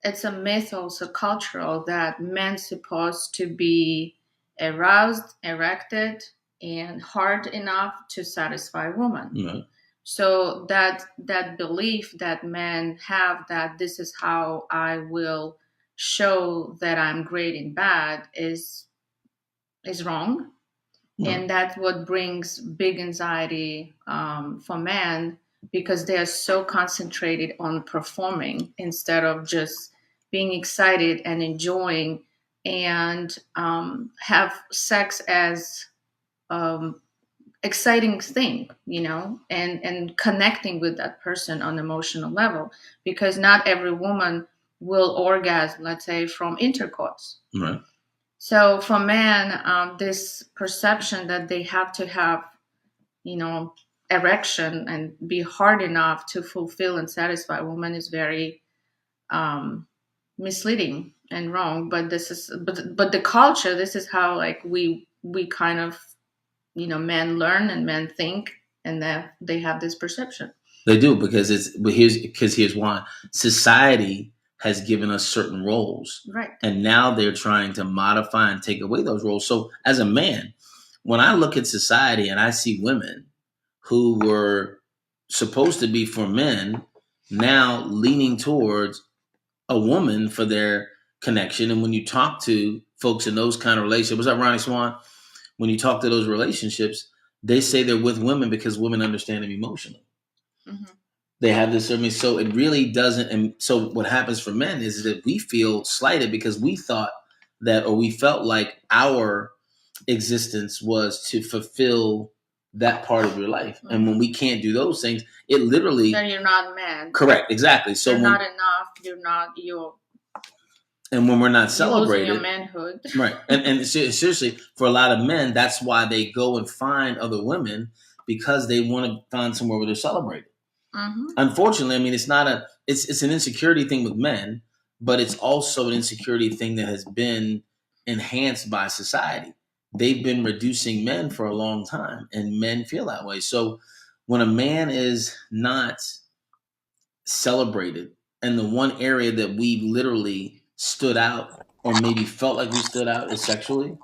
it's a myth, also cultural, that men's supposed to be aroused, erected, and hard enough to satisfy women. Right. So that belief that men have, that this is how I will show that I'm great in bed, is wrong. And that's what brings big anxiety for men, because they are so concentrated on performing instead of just being excited and enjoying, and have sex as exciting thing, and connecting with that person on emotional level, because not every woman will orgasm, let's say, from intercourse. Right. So for men, this perception that they have to have, erection and be hard enough to fulfill and satisfy a woman is very misleading and wrong. But this is, but the culture, this is how, like, we kind of, men learn and men think, and that they have this perception. They do, because here's why. Society has given us certain roles. Right. And now they're trying to modify and take away those roles. So as a man, when I look at society and I see women who were supposed to be for men now leaning towards a woman for their connection. And when you talk to folks in those kind of relationships, what's up, Ronnie Swan? When you talk to those relationships, they say they're with women because women understand them emotionally. Mm-hmm. They have this, so it really doesn't. And so what happens for men is that we feel slighted because we thought that, or we felt like our existence was to fulfill that part of your life. Mm-hmm. And when we can't do those things, it literally... Then you're not a man. Correct, exactly. So you're not enough, you're... And when we're not celebrated... You're losing your manhood. Right. And seriously, for a lot of men, that's why they go and find other women, because they want to find somewhere where they're celebrated. Mm-hmm. Unfortunately, I mean, it's an insecurity thing with men, but it's also an insecurity thing that has been enhanced by society. They've been reducing men for a long time, and men feel that way. So when a man is not celebrated, and the one area that we literally stood out, or maybe felt like we stood out, is sexually,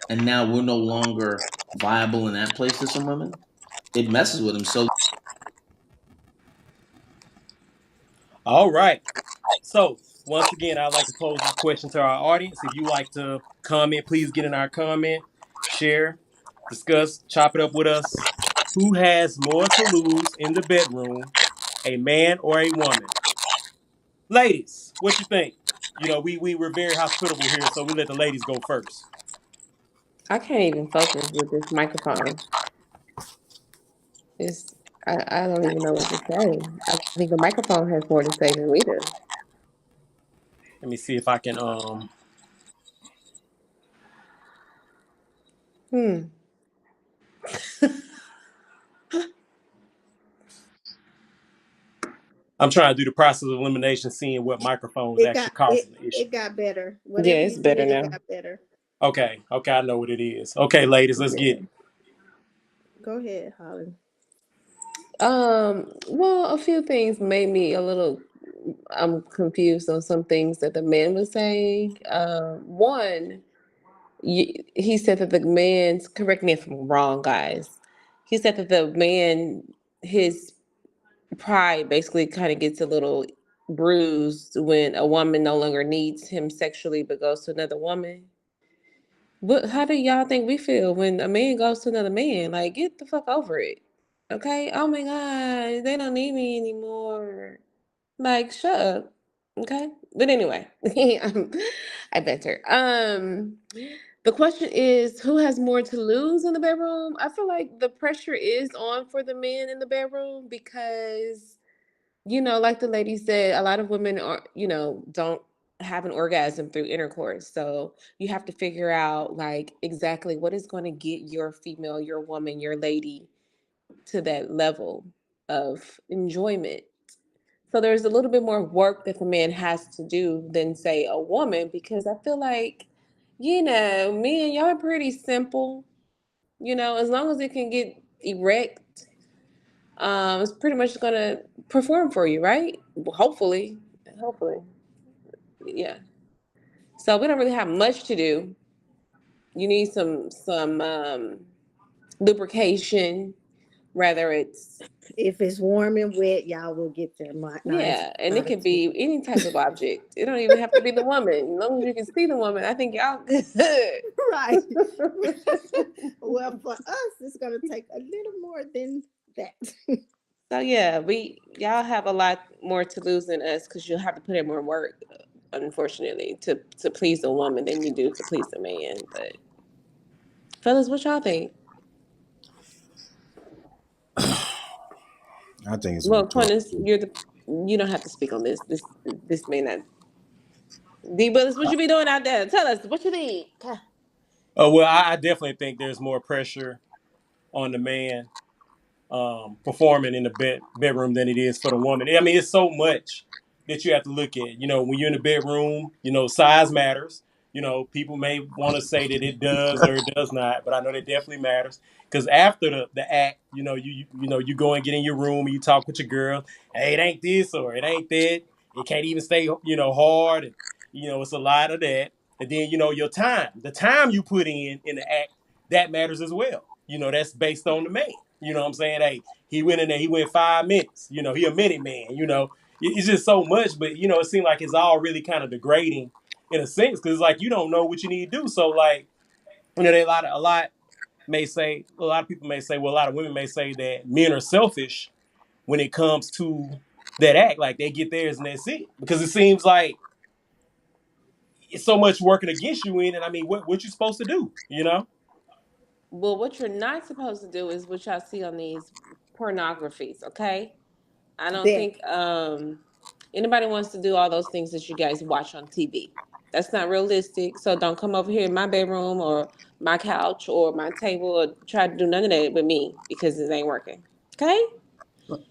and now we're no longer viable in that place to some women, it messes with them. So all right. So once again, I'd like to pose this question to our audience. If you like to comment, please get in our comment, share, discuss, chop it up with us. Who has more to lose in the bedroom, a man or a woman? Ladies, what you think? We were very hospitable here, so we let the ladies go first. I can't even focus with this microphone. I don't even know what to say. I think the microphone has more to say than we do. Let me see if I can I'm trying to do the process of elimination, seeing what microphone is actually causing the issue. It got better. Yeah, it's better now. It got better. Okay, I know what it is. Okay, ladies, let's get it. Go ahead, Holli. Well, a few things made me a little confused on some things that the man was saying. One, he said that the man's, correct me if I'm wrong, guys. He said that the man, his pride basically kind of gets a little bruised when a woman no longer needs him sexually but goes to another woman. But how do y'all think we feel when a man goes to another man? Like, get the fuck over it. Okay? Oh my God, they don't need me anymore. Like, shut up. Okay? But anyway, I better. The question is, who has more to lose in the bedroom? I feel like the pressure is on for the men in the bedroom because, like the lady said, a lot of women are, don't have an orgasm through intercourse. So you have to figure out like exactly what is going to get your female, your woman, your lady to that level of enjoyment. So there's a little bit more work that the man has to do than say a woman, because I feel like, me and y'all are pretty simple. As long as it can get erect, it's pretty much gonna perform for you, right? Well, hopefully, yeah. So we don't really have much to do. You need some lubrication, whether it's If it's warm and wet, y'all will get there. yeah, and Not it a could 10. be any type of object. It don't even have to be the woman. As long as you can see the woman, I think y'all good. Right. Well, for us, it's going to take a little more than that. So yeah, y'all have a lot more to lose than us, because you'll have to put in more work, unfortunately, to please a woman than you do to please a man. But fellas, what y'all think? I think it's a Well, rhetorical. Quintus, you don't have to speak on this. This may not. D Willis, what you be doing out there? Tell us what you think. Oh well, I definitely think there's more pressure on the man performing in the bedroom than it is for the woman. I mean, it's so much that you have to look at. When you're in the bedroom, size matters. People may want to say that it does or it does not, but I know that definitely matters. Because after the act, you go and get in your room and you talk with your girl. Hey, it ain't this or it ain't that. It can't even stay, hard. And, it's a lot of that. And then, your time, the time you put in the act, that matters as well. That's based on the man. You know what I'm saying? Hey, he went in there, he went 5 minutes. He a minute man. It's just so much, but it seems like it's all really kind of degrading in a sense, because it's like you don't know what you need to do. So like, they a lot of people may say, well, a lot of women may say that men are selfish when it comes to that act. Like they get theirs and that's it. Because it seems like it's so much working against you in it. I mean, what you supposed to do, Well, what you're not supposed to do is what y'all see on these pornographies, okay? I don't That think anybody wants to do all those things that you guys watch on TV. That's not realistic. So don't come over here in my bedroom or my couch or my table or try to do none of that with me, because it ain't working. Okay?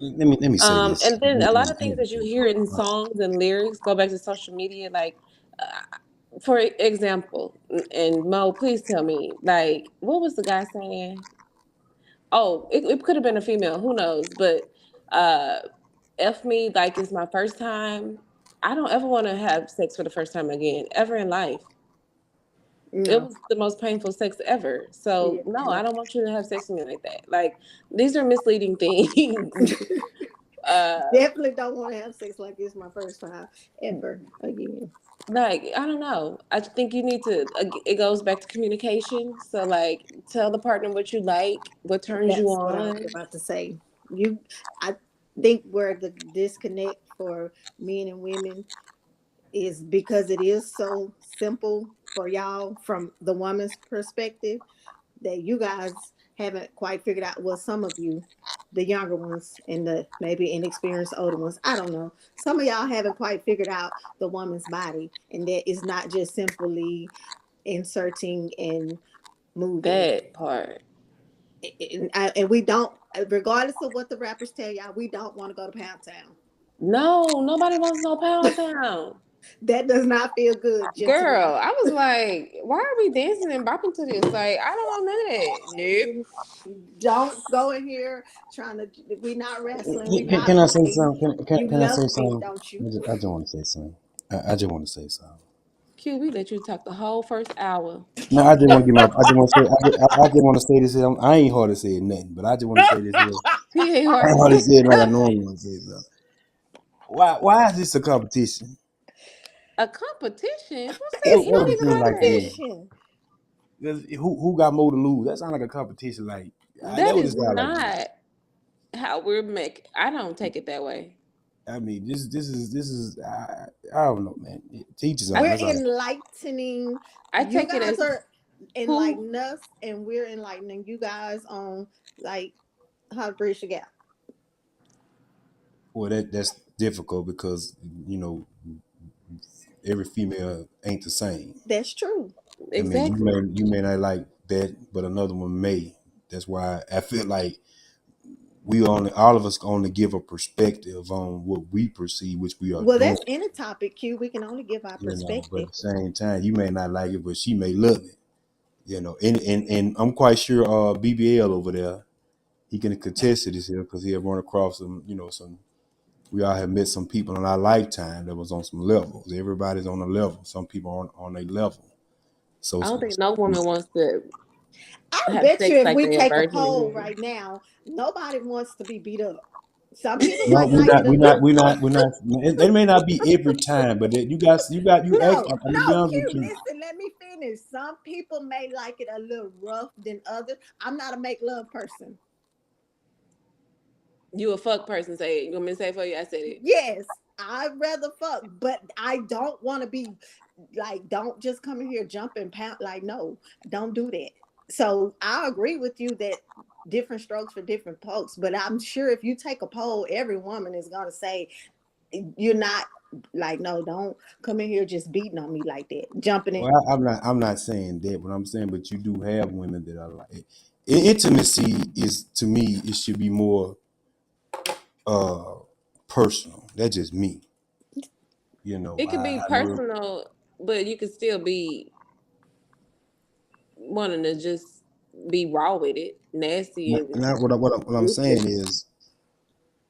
Let me say this. And then a lot of things that you hear in songs and lyrics go back to social media. Like, for example, and Mo, please tell me, like, what was the guy saying? Oh, it could have been a female, who knows? But uh, F me like it's my first time. I don't ever want to have sex for the first time again, ever in life. It no. was the most painful sex ever. So Yeah, no, I no. don't want you to have sex with me like that. Like, these are misleading things. uh, Definitely don't want to have sex like it's my first time ever again. like, I don't know. I think you need to. It goes back to communication. So like, tell the partner what you like, what turns you That's what I was on. about to say. I think where the disconnect for men and women is because it is so simple for y'all from the woman's perspective that you guys haven't quite figured out. Well, some of you, the younger ones and the maybe inexperienced older ones, I don't know. Some of y'all haven't quite figured out the woman's body, and that is not just simply inserting and moving. That part. And we don't, regardless of what the rappers tell y'all, we don't want to go to Pound Town. No, nobody wants no Pound Town. That does not feel good, gentlemen. Girl, I was like, why are we dancing and bopping to this? Like, I don't want none of that. Nope. Don't go in here trying to. We're not wrestling. We're not Can I say fighting. something? You Can I love say me, something? don't you? I just want to say something. I just want to say something. Q, we let you talk the whole first hour. No, I just want to get my. I just want to say. I just want to say this. Here. I ain't hard to say nothing, but I just want to say this here. He ain't I hard ain't to hard to say say it like I nothing. normally want to say something. Why is this a competition? A competition? Who said It's it? Don't not a Everything even like like that. this. competition. Who got more to lose? That sounds like a competition. Like that That would it is sound like. not how we're making. I don't take it that way. I mean, this is I don't know, man. Teach his I, own. We're That's all. enlightening. I You take it guys as are who. enlightening us, and we're enlightening you guys on like how to bridge the gap. Well, that's difficult because you know every female ain't the same. That's true. I mean, Exactly. you may not like that, but another one may. That's why I feel like all of us only give a perspective on what we perceive, which we are Well, doing. that's any topic, Q. We can only give our But perspective. at the same time, you may not like it, but she may love it. And I'm quite sure BBL over there, he can contest to this here because he have run across some. We all have met some people in our lifetime that was on some levels. Everybody's on a level. Some people aren't on a level. So I don't think no woman wants to I have bet you sex if like we they a take a virgin poll again. right now, nobody wants to be beat up. Some people no, might like it a little. we're not. It may not be every time, but you guys, you ask. No, I'm gonna be no, honest with Q. you. Listen, let me finish. Some people may like it a little rough than others. I'm not a make love person. You a fuck person, say it. You want me to say it for you? I said it. Yes, I'd rather fuck, but I don't want to be like, don't just come in here jumping pound. Like, no, don't do that. So I agree with you that different strokes for different folks, but I'm sure if you take a poll, every woman is gonna say you're not like, no, don't come in here just beating on me like that, jumping in. Well, I'm not saying that, but I'm saying, but you do have women that are like intimacy is to me. It should be more uh personal. That's just me. It could be I know. personal, but you could still be wanting to just be raw with it, nasty and What I'm saying ruthless. is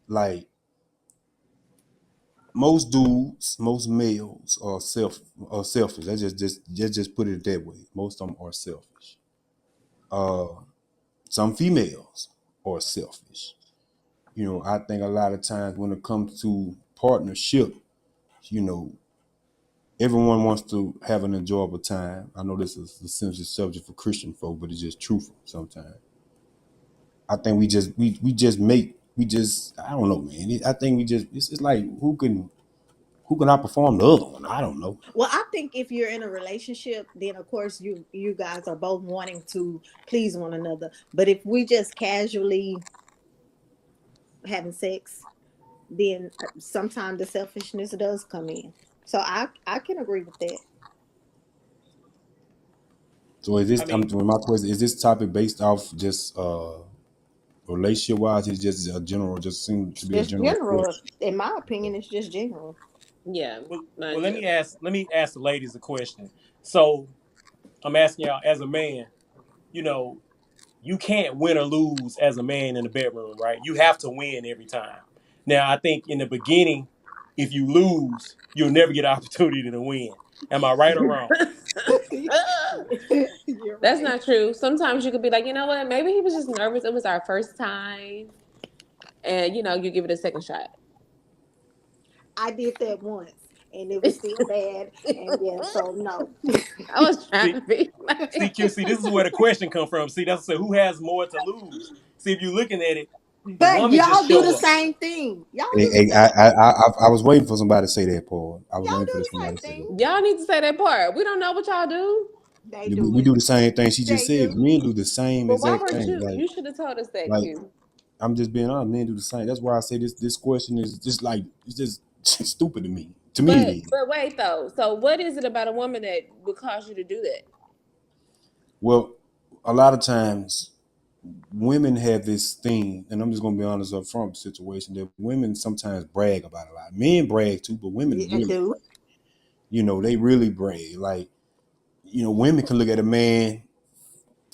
like most dudes, most males are selfish. Just put it that way. Most of them are selfish. Uh, some females are selfish. I think a lot of times when it comes to partnership, you know, everyone wants to have an enjoyable time. I know this is a sensitive subject for Christian folk, but it's just truthful sometimes. I think we just I don't know, man. I think it's like who can outperform the other one. I don't know. Well, I think if you're in a relationship, then of course you guys are both wanting to please one another. But if we just casually having sex, then sometimes the selfishness does come in. So I can agree with that. So is this? I mean, My question is: this topic based off just relationship wise? It's just a general, just seem to be a It's general general. question. In my opinion, it's just general. Yeah, well, mine let too. me ask the ladies a question. So I'm asking y'all as a man, you know, you can't win or lose as a man in the bedroom, right? You have to win every time. Now, I think in the beginning, if you lose, you'll never get an opportunity to win. Am I right or wrong? You're That's right. not true. Sometimes you could be like, you know what? Maybe he was just nervous. It was our first time, and you give it a second shot. I did that once, and it was still bad. And yeah, so no. I was trying See, to be like, QC, this is where the question come from. See, that's who has more to lose. See, if you're looking at it, the But woman just y'all do the show up. same thing. Y'all do the Hey, same thing. I was waiting for somebody to say that, Paul. I was Y'all waiting for do the somebody same to say thing. that. y'all need to say that part. We don't know what y'all do. They We do it. do the same thing she just They said. do. Men do the same But why exact weren't thing. you? You should have told us that, Like Q. I'm just being honest. Men do the same. That's why I say this question is just like it's just stupid to me. To me, it But is. but wait though. So what is it about a woman that would cause you to do that? Well, a lot of times women have this thing, and I'm just gonna be honest up front situation that women sometimes brag about a lot. Men brag too, but women Yeah, really do. brag. They really brag. Like, women can look at a man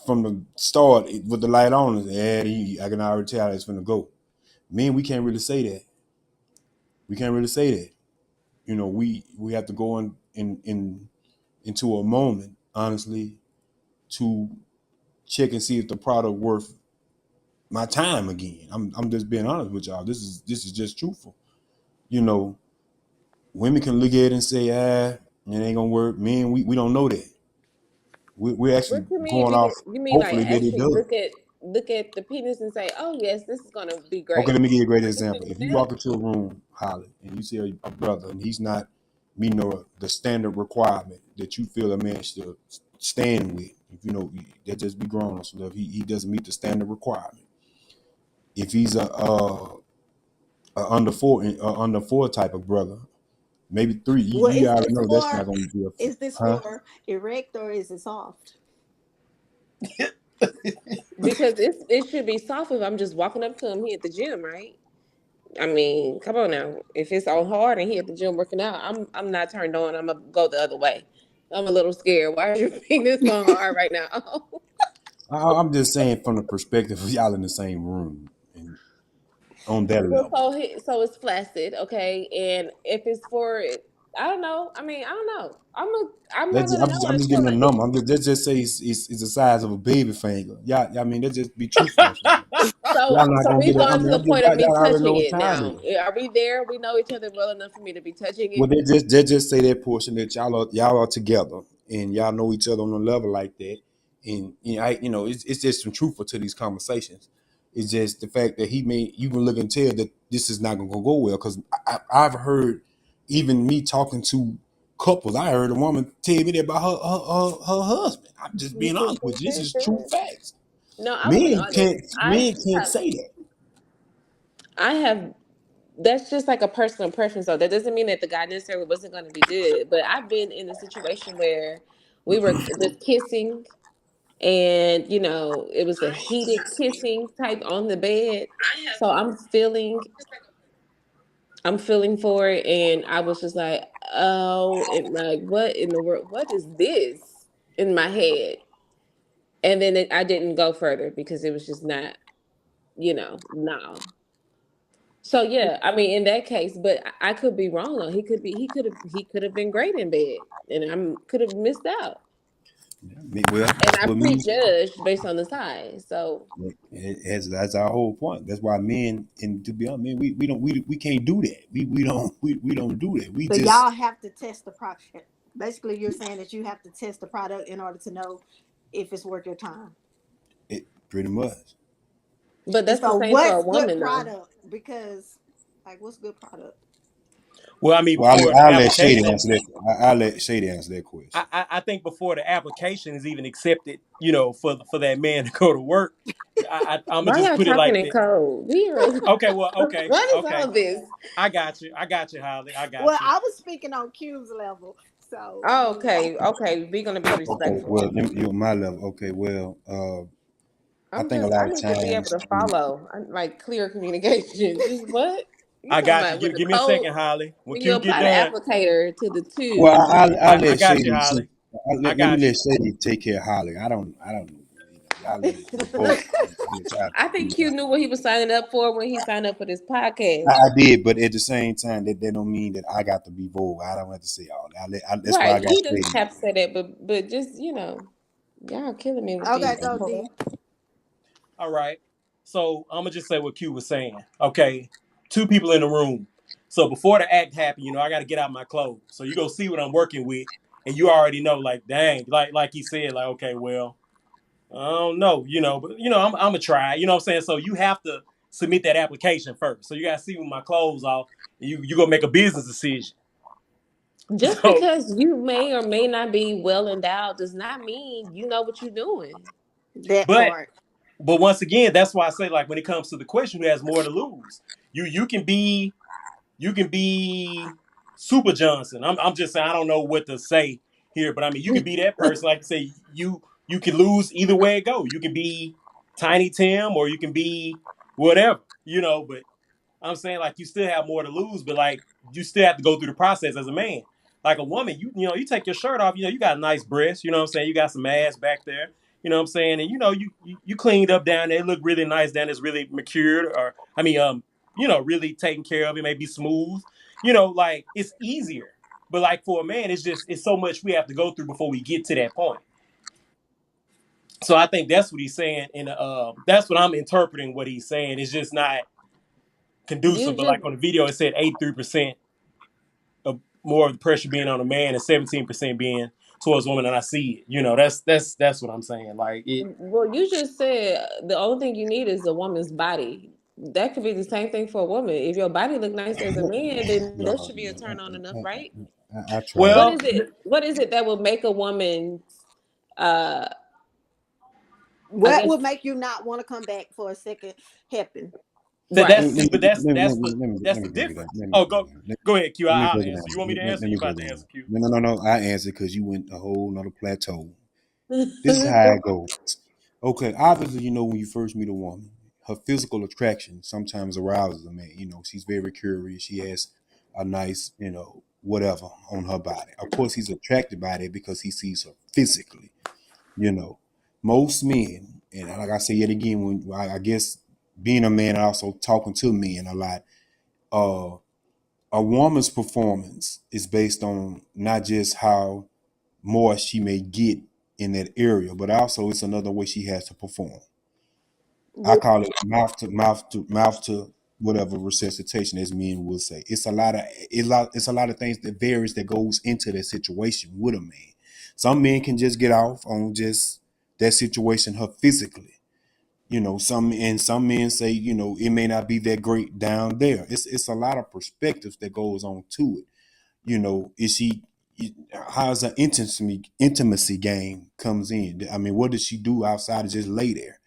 from the start with the light on and say, I can already tell it's gonna go. Men, we can't really say that. We can't really say that. We have to go into a moment, honestly, to check and see if the product worth my time again. I'm just being honest with y'all. This is just truthful. You know, Women can look at it and say, it ain't gonna work. Men, we don't know that. We're What actually you mean? going off, You mean like hopefully that it actually does. look at the penis and say, oh yes, this is gonna be Okay, great. let me give you a great You example. doing If you that? walk into a room, Holly, and you see a brother, and he's not meeting the standard requirement that you feel a man should stand with, if that just be grown on stuff, he doesn't meet the standard requirement. If he's a under four type of brother, maybe three, Well, you already know that's not going to be a is this huh. for erect or is it soft? Because it should be soft if I'm just walking up to him. He at the gym, right? I mean, come on now. If it's on hard and he at the gym working out, I'm not turned on. I'm gonna go the other way. I'm a little scared. Why are you being this on hard right now? I'm just saying from the perspective of y'all in the same room and on that Well, level. so it's flaccid, okay. And if it's for, I don't know. I mean, I don't know. I'm not gonna know I'm just until giving a like number. Let's just say it's the size of a baby finger. Yeah, I mean, let's just be truthful. Y'all not So gonna we get it. I going to mean, the point of me y'all already know touching what it time it now. is. Are we there? We know each other well enough for me to be touching Well, it. they just say that portion that y'all are together and y'all know each other on a level like that, and it's just some truthful to these conversations. It's just the fact that you can look and tell that this is not gonna go well because I've heard even me talking to couples. I heard a woman tell me that about her husband. I'm just being honest with you. This is true facts. No, I will be Men honest. can't men can't say that. I have that's just like a personal preference though. That doesn't mean that the guy necessarily wasn't going to be good. But I've been in a situation where we were just kissing and it was a heated kissing type on the bed. So I'm feeling for it and I was just like, oh, and like what in the world, what is this in my head? And then I didn't go further because it was just not, no. So yeah, I mean, in that case, but I could be wrong though. He could have been great in bed, and could have missed out. Well, And I with me, prejudged based on the size. So that's our whole point. That's why men, and to be honest, man, we can't do that. We don't do that. We So just y'all have to test the product. Basically, you're saying that you have to test the product in order to know if it's worth your time. pretty much. but And that's the so, same for a what's good woman though. product? Because, like, what's good product? Well, I mean, Well, before the I'll let Shady application, answer that. I'll let Shady answer that question. I think before the application is even accepted, for that man to go to work, I'm gonna Why just y'all put it talking like in that. code? We are. Okay, well, okay, What is all okay. of this? I got you, Holly. I Well, got you. I was speaking on Q's level. So, Oh, okay. We're gonna be Okay, well, respectful. you're my level. Okay, well, I think a I lot of need to be able times, to follow. Like clear communication. Just what? You I talking got you. about with the Give me a code? second, Holly. When When you Q get apply the done, applicator to the well, two. I'll I let got you, Shady. Holly. I Let me got let you. Shady take care of Holly. I don't. Y'all let it vote. I'll let y'all I think figure it Q out. knew what he was signing up for when he signed up for this I podcast. did, but at the same time, that don't mean that I got to be vocal. I don't have to say all that. That's why I Right. got He doesn't Shady. have to say that, but just, y'all killing me with okay, these. go D. All right. So I'm gonna just say what Q was saying. Okay, two people in the room. So before the act happened, I got to get out my clothes. So you go see what I'm working with, and you already know, like, dang, like he said, like, okay, well, I don't know, but I'm gonna try. You know what I'm saying? So you have to submit that application first. So you gotta see with my clothes off, and you gonna make a business decision. Just So, because you may or may not be well endowed does not mean you know what you're doing. That but part. but once again, that's why I say, like, when it comes to the question, who has more to lose? You can be Super Johnson. I'm just saying, I don't know what to say here, but I mean, you can be that person. Like I say, you can lose either way it go. You can be Tiny Tim, or you can be whatever, But I'm saying, like, you still have more to lose, but like, you still have to go through the process as a man. Like a woman, you take your shirt off, you got a nice breast, you know what I'm saying? You got some ass back there, you know what I'm saying? And you cleaned up down there, it look really nice down there, it's really macured, or I mean, really taken care of, it may be smooth. Like, it's easier. But like for a man, it's so much we have to go through before we get to that point. So I think that's what he's saying, and that's what I'm interpreting what he's saying. It's just not You conducive, but just like on the video, it said 83% of more of the pressure being on a man and 17% being towards women, and I see it. That's what I'm saying. Like it. Well, you just said the only thing you need is a woman's body. That could be the same thing for a woman. If your body look nice as a man, then that No, should be a turn on enough, right? I tried. What Well, is it? What is it that will make a woman? Uh, I What guess would make you not want to come back for a second helping? that's right. see, but that's Let the me break it difference. down. Let me Oh, break it go down. go ahead, Q. Let me I'll break it answer. down. You want me to answer? Let You me about break to it down. answer, Q? No. I answered because you went a whole nother plateau. This is how I go. Okay, obviously, when you first meet a woman, her physical attraction sometimes arouses a man. She's very curious. She has a nice, whatever on her body. Of course, he's attracted by that because he sees her physically. You know, most men, and like I say it again, when I guess being a man, and also talking to men a lot, uh, a woman's performance is based on not just how more she may get in that area, but also it's another way she has to perform. I call it mouth to whatever resuscitation, as men will say. It's a lot of things that varies that goes into that situation with a man. Some men can just get off on just that situation her physically. Some men say, it may not be that great down there. It's a lot of perspectives that goes on to it. Is she how's the intimacy game comes in? I mean, what does she do outside of just lay there?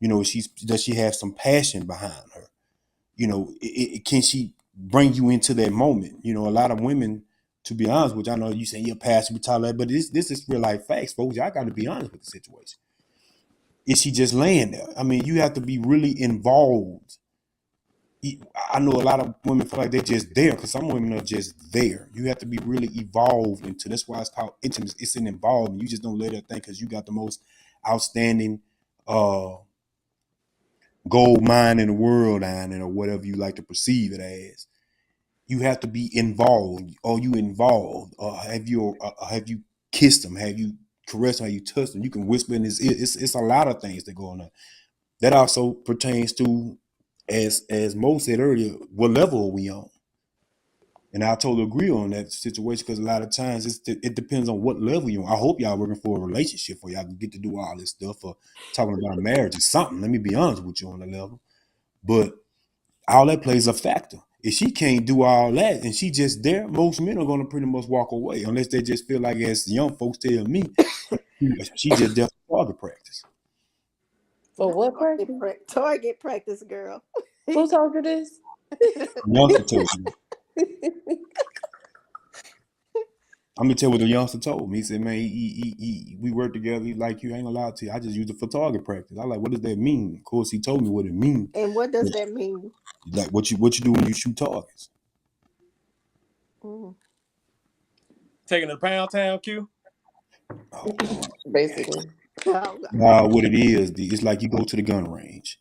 Does she have some passion behind her? Can she bring you into that moment? A lot of women, to be honest with you, I know you saying you're passionate, but this is real life facts, folks. Y'all got to be honest with the situation. Is she just laying there? I mean, you have to be really involved. I know a lot of women feel like they're just there because some women are just there. You have to be really evolved into. That's why it's called intimacy. It's an involvement. You just don't let her think because you got the most outstanding gold mine in the world, or whatever you like to perceive it as. You have to be involved. Are you involved? Have you kissed them? Have you caressed them? Have you touched them? You can whisper in his ear. It's a lot of things that go on. That also pertains to, as Mo said earlier, what level are we on? And I totally agree on that situation because a lot of times it depends on what level you're on. I hope y'all working for a relationship where y'all can get to do all this stuff, or talking about marriage or something. Let me be honest with you on the level. But all that plays a factor. If she can't do all that and she just there, most men are going to pretty much walk away unless they just feel like, as young folks tell me, she just there for target practice. For what practice? Target practice, girl. Who told you this? Youngster told me. I'm gonna tell you what the youngster told me. He said, "Man, we work together. He's like, you ain't allowed to. I just use it for target practice." I like, what does that mean? Of course, he told me what it means. And what does that mean? Like what you do when you shoot targets. Taking the Pound Town Q. Basically. What it is, it's like you go to the gun range.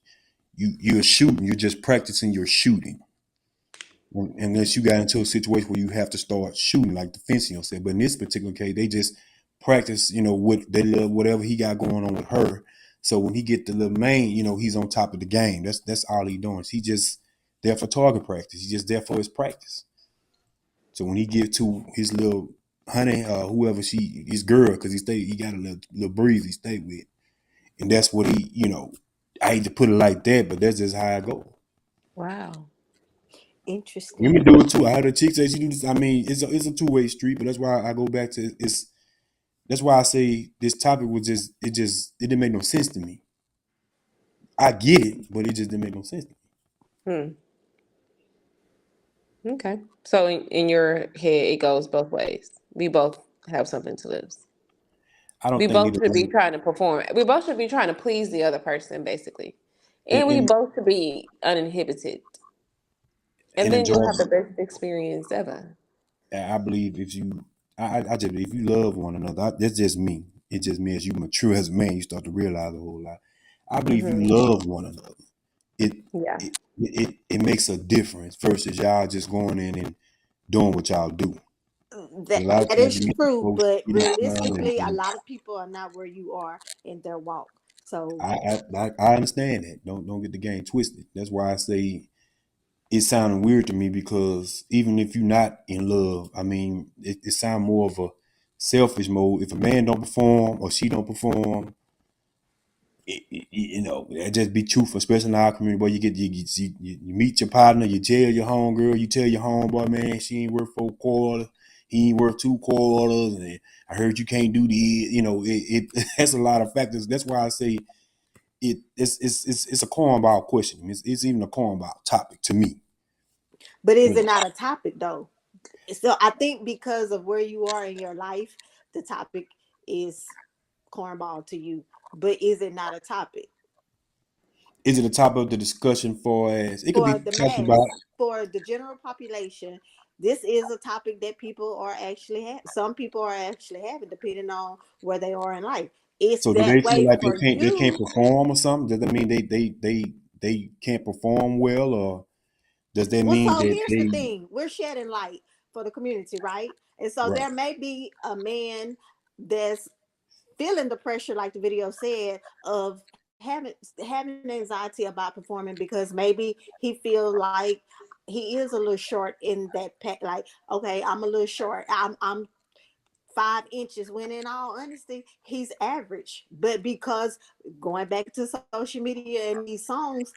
You're shooting. You're just practicing your shooting. Unless you got into a situation where you have to start shooting, like defending yourself. But in this particular case, they just practice, with they love whatever he got going on with her. So when he get the little main, he's on top of the game. That's all he doing. He just there for target practice. He's just there for his practice. So when he get to his little honey, whoever his girl, because he got a little breeze he stayed with, and that's what I hate to put it like that, but that's just how I go. Wow. Interesting. Women do it too. I heard a chick say she do this. I mean, it's a two-way street, but that's why I go back to it's. That's why I say this topic was it didn't make no sense to me. I get it, but it just didn't make no sense to me. Okay. So in your head, it goes both ways. We both have something to lose. I don't We think both neither should be one. trying to perform. We both should be trying to please the other person, basically. And we And, both should be uninhibited. And and then enjoy you'll have the it. best experience ever. I believe I just if you love one another, that's just me. It's just me. As you mature as a man, you start to realize a whole lot. I believe you love one another. It Yeah. it makes a difference versus y'all just going in and doing what y'all do. A lot of That times is you meet true, folks but getting done, realistically, a and lot of people are not where you are in their walk. So I understand that. Don't get the game twisted. That's why I say it sounding weird to me because even if you're not in love, I mean, it sounds more of a selfish mode. If a man don't perform or she don't perform, that just be truthful, especially in our community. Where you meet your partner, you tell your homegirl, you tell your homeboy, man, she ain't worth 4 quarters, he ain't worth 2 quarters, and I heard you can't do the, it has a lot of factors. That's why I say it's a cornball question. It's even a cornball topic to me. but is it not a topic though? So I think because of where you are in your life, the topic is cornball to you. but is it not a topic Is it a topic of the discussion for as it could for be the talked about? mass, for the general population? This is a topic that people are actually some people are actually having, depending on where they are in life. It's So do that they feel way like for they can't you. perform or something? Does that mean they can't perform well, or does that Well, mean so that here's the they thing: we're shedding light for the community, right? And so right? there may be a man that's feeling the pressure, like the video said, of having anxiety about performing because maybe he feel like he is a little short in that pack. Like, okay, I'm a little short. I'm 5 inches. When in all honesty, he's average. But because going back to social media and these songs,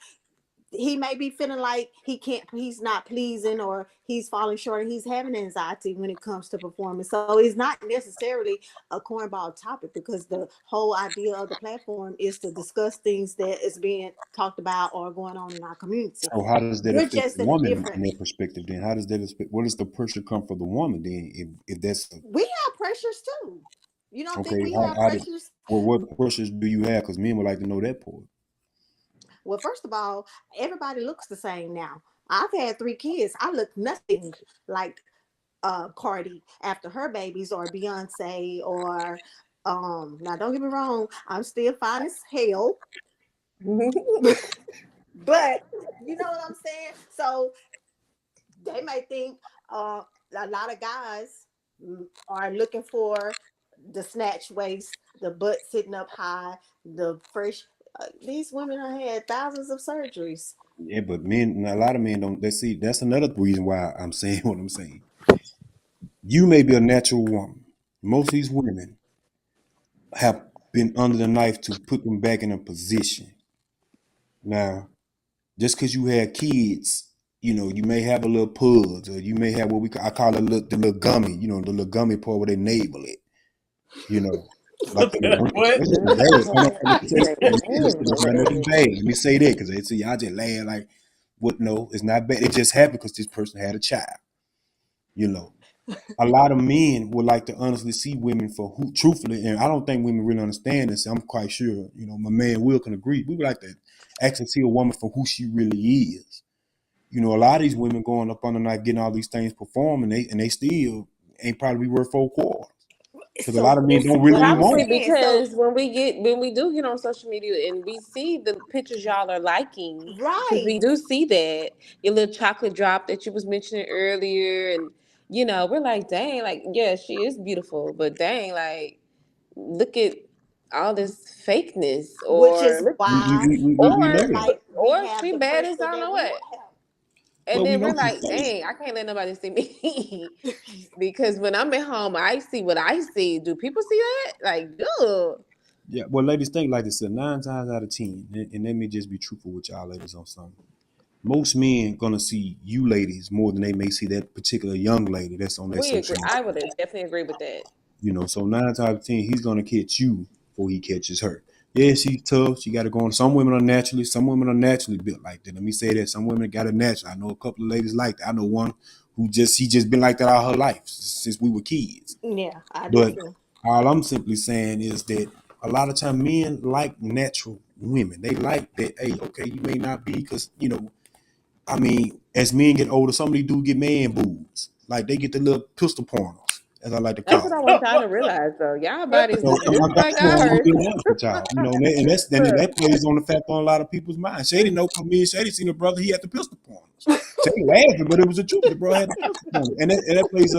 he may be feeling like he's not pleasing, or he's falling short, and he's having anxiety when it comes to performing. So it's not necessarily a cornball topic, because the whole idea of the platform is to discuss things that is being talked about or going on in our community. So how does that We're affect just the in a woman different. in that perspective? Then how does that affect? What does the pressure come for the woman then? If that's We have pressures too. You don't think okay, we have pressures? well, what pressures do you have? Because men would like to know that part. Well, first of all, everybody looks the same now. I've had 3 kids. I look nothing like Cardi after her babies, or Beyonce, or now don't get me wrong, I'm still fine as hell. But you know what I'm saying? So they may think a lot of guys are looking for the snatch waist, the butt sitting up high, the fresh. These women have had thousands of surgeries. Yeah, but men, a lot of men don't. They see that's another reason why I'm saying what I'm saying. You may be a natural woman. Most of these women have been under the knife to put them back in a position. Now, just because you had kids, you may have a little puds, or you may have what I call it the little gummy, the little gummy part where they navel it, you know, like the little wrinkles. What? That's just bad. Hold on, let me say Say, that. It's not nothing "Navel bad. Let me say that because they see y'all just laugh like, what? No, it's not bad. It just happened because this person had a child. You know, a lot of men would like to honestly see women for who, truthfully, and I don't think women really understand this. I'm quite sure, my man Will can agree. We would like to actually see a woman for who she really is. A lot of these women going up on the night getting all these things performed, and they still ain't probably worth 4 quarters because a lot So of men this don't is what really I'm want Probably it. saying. So because when we do get on social media and we see the pictures y'all are liking, because we right, do see that your little chocolate drop that you was mentioning earlier, and we're like, dang, like yeah, she is beautiful, but dang, like look at all this fakeness, which or is look, why We we know feel that. like we or have she the bad as pressure I don't that know we what. And Well, we then know we're she's like, fake. dang, I can't let nobody see me. Because when I'm at home, I see what I see. Do people see that? Like, ugh. Yeah, well, ladies, think like this: 9 times out of 10, and let me just be truthful with y'all, ladies, on something. Most men gonna see you, ladies, more than they may see that particular young lady that's on that We social agree. media. I would definitely agree with that. So 9 times out of 10, he's gonna catch you before he catches her. Yeah, she's tough. She got to go on. Some women are naturally built like that. Let me say that. Some women got a natural. I know a couple of ladies like that. I know one who she just been like that all her life since we were kids. yeah, I do But too. all I'm simply saying is that a lot of time men like natural women. They like that. Hey, okay, you may not be because I mean, as men get older, some of these do get man boobs. Like they get the little pistol pointers, as I like to That's call what I it. want y'all to realize, though. Y'all bodies So look just like I'm ours. being honest with y'all. And that plays on the fact on a lot of people's minds. Shady know, cause me and Shady seen a brother. He had the pistol pointers. Shady laughing, but it was the truth. The bro had the pistol pointers, and that plays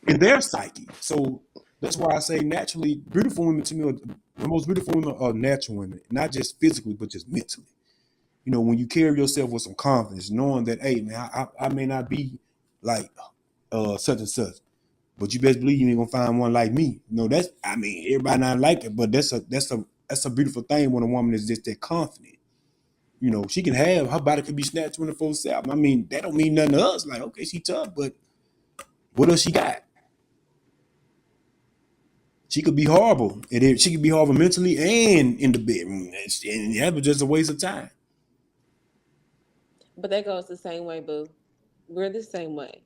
in their psyche. So that's why I say naturally beautiful women to me the most beautiful women are natural women, not just physically, but just mentally. When you carry yourself with some confidence, knowing that, hey man, I may not be like such and such, but you best believe you ain't gonna find one like me. That's everybody not like it, but that's a beautiful thing when a woman is just that confident. She can have her body could be snatched 24/7. That don't mean nothing to us. Like, okay, she tough, but what else she got? She could be horrible. She could be horrible mentally and in the bedroom. And that was just a waste of time. But that goes the same way, boo. We're the same way.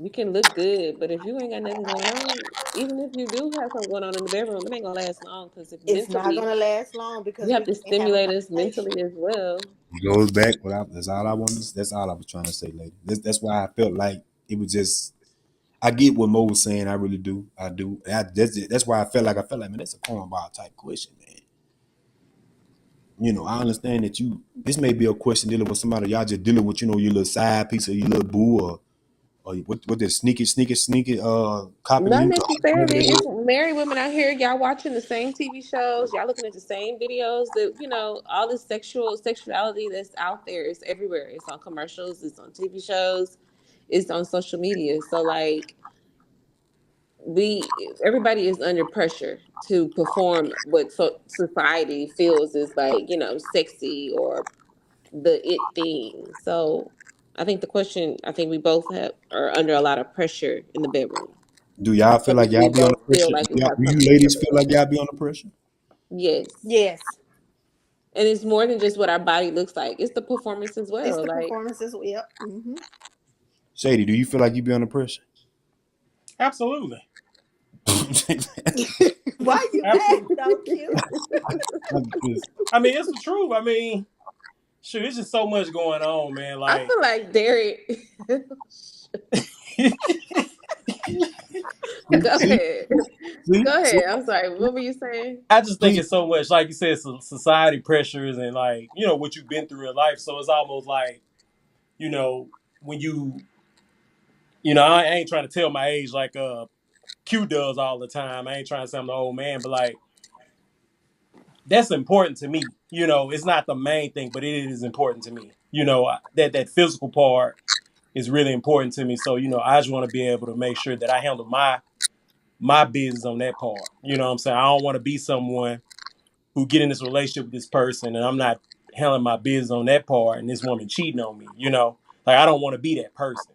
We can look good, but if you ain't got nothing going on, even if you do have something going on in the bedroom, it ain't gonna last long because if It's not mentally, gonna last long you because have we to can't have a stimulate us conversation. mentally as well. It goes back. That's all I wanted. That's all I was trying to say, lady. That's why I felt like it was just. I get what Mo was saying. I really do. I do. And that's why I felt like, man, that's a cornball type question, man. I understand that this may be a question dealing with somebody y'all just dealing with, your little side piece or your little boo or what this sneaky copying Not you. necessarily. It's married women out here. Y'all watching the same TV shows. Y'all looking at the same videos. That all this sexuality that's out there is everywhere. It's on commercials. It's on TV shows. It's on social media. So like, everybody is under pressure to perform what society feels is like sexy or the it thing. So I think the question, I think we both are under a lot of pressure in the bedroom. Do y'all feel like Because we y'all be under both feel pressure? like we have Do you something to ladies feel prove. like y'all be under pressure? Yes. Yes, And it's more than just what our body looks like. It's the performance as it's well. the Like, performances. Yep. Hmm. Shady, do you feel like you be under pressure? Absolutely. Why you laughing, Absolutely. though, cute? I'm just- I mean, it's the truth. I mean, shoot, it's just so much going on, man. I Like, feel like Derek. Go see, ahead. see, Go see. ahead. I'm sorry. What were you saying? I just think See, it's so much, like you said, society pressures and like, what you've been through in life. So it's almost like, you know, when I ain't trying to tell my age like Q does all the time. I ain't trying to say I'm the old man, but like, that's important to me. It's not the main thing, but it is important to me. That physical part is really important to me. So, I just want to be able to make sure that I handle my business on that part. You know what I'm saying? I don't want to be someone who get in this relationship with this person and I'm not handling my business on that part and this woman cheating on me, Like I don't want to be that person.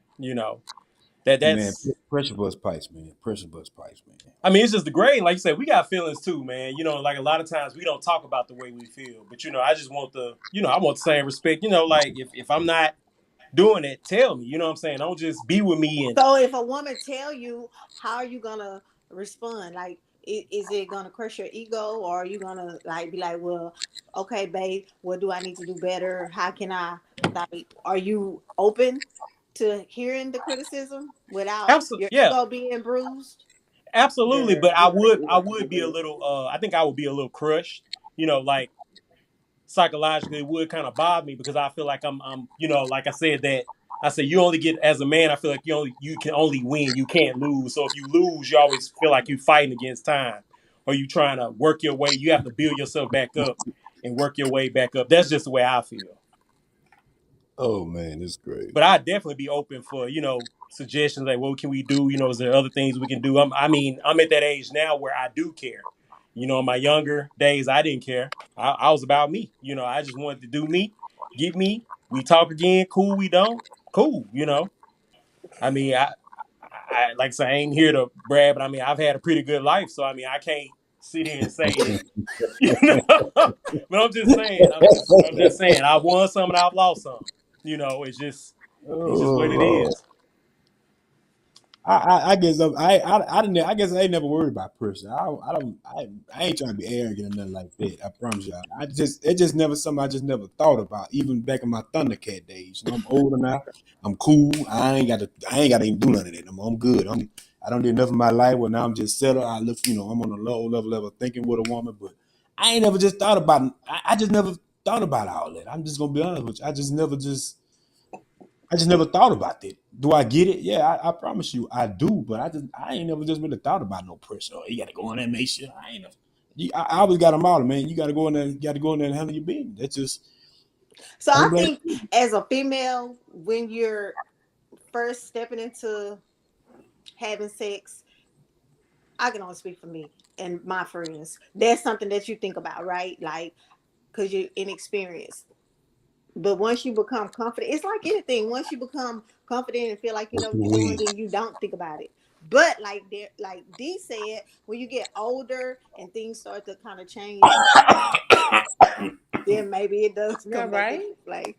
man, That's pressure bust pipes, man. Pressure bust pipes, man. I mean, it's just the grade. Like you said, we got feelings too, man. Like a lot of times we don't talk about the way we feel. But I just want I want the same respect. Like if I'm not doing it, tell me. You know what I'm saying? Don't just be with me and So if a woman tell you, how are you gonna respond? Like, is it gonna crush your ego, or are you gonna like be like, well, okay, babe, what do I need to do better? How can I like? Are you open to hearing the criticism without absolutely, your yeah, ego being bruised? absolutely. Girl, But I you got would to I ego would be a too. little I think I would be a little crushed. Like psychologically it would kind of bother me because I feel like I'm like I said that I said you only get as a man I feel like you can only win, you can't lose. So if you lose you always feel like you fighting against time or you trying to work your way, you have to build yourself back up and work your way back up. That's just the way I feel. Oh man, it's great. But I'd definitely be open for suggestions like what can we do, is there other things we can do. I'm at that age now where I do care. In my younger days I didn't care. I was about me. I just wanted to do me, get me. We talk again, cool. We don't, cool. I mean, I like I say, I ain't here to brag, but I mean, I've had a pretty good life, so I mean, I can't sit here and say that, but I'm just saying, I'm just saying, I won some and I've lost some. It's just what it Oh, is. I guess I didn't. I guess I ain't never worried about pressure. I don't. I ain't trying to be arrogant or nothing like that. I promise you. It just never something I just never thought about. Even back in my Thundercat days. I'm older now. I'm cool. I ain't got to. I ain't got to even do none of that. I'm good. I don't do enough of my life. Well, now I'm just settled. I look. I'm on a low level of thinking with a woman, but I ain't never just thought about. I just never thought about all that. I'm just gonna be honest with you. I just never thought about that. Do I get it? Yeah, I promise you, I do. But I ain't never just really thought about no pressure. Oh, you got to go in there and make sure. I ain't. I always got a model, man. You got to go in there. You got to go in there and handle your business. That's just. So I I ain't blame. think as a female, when you're first stepping into having sex, I can only speak for me and my friends. That's something that you think about, right? Like, because you're inexperienced. But once you become confident, it's like anything. Once you become confident and feel like you know what you're doing, then you don't think about it. But like D said, when you get older and things start to kind of change, then maybe it does Yeah, come back into right? play.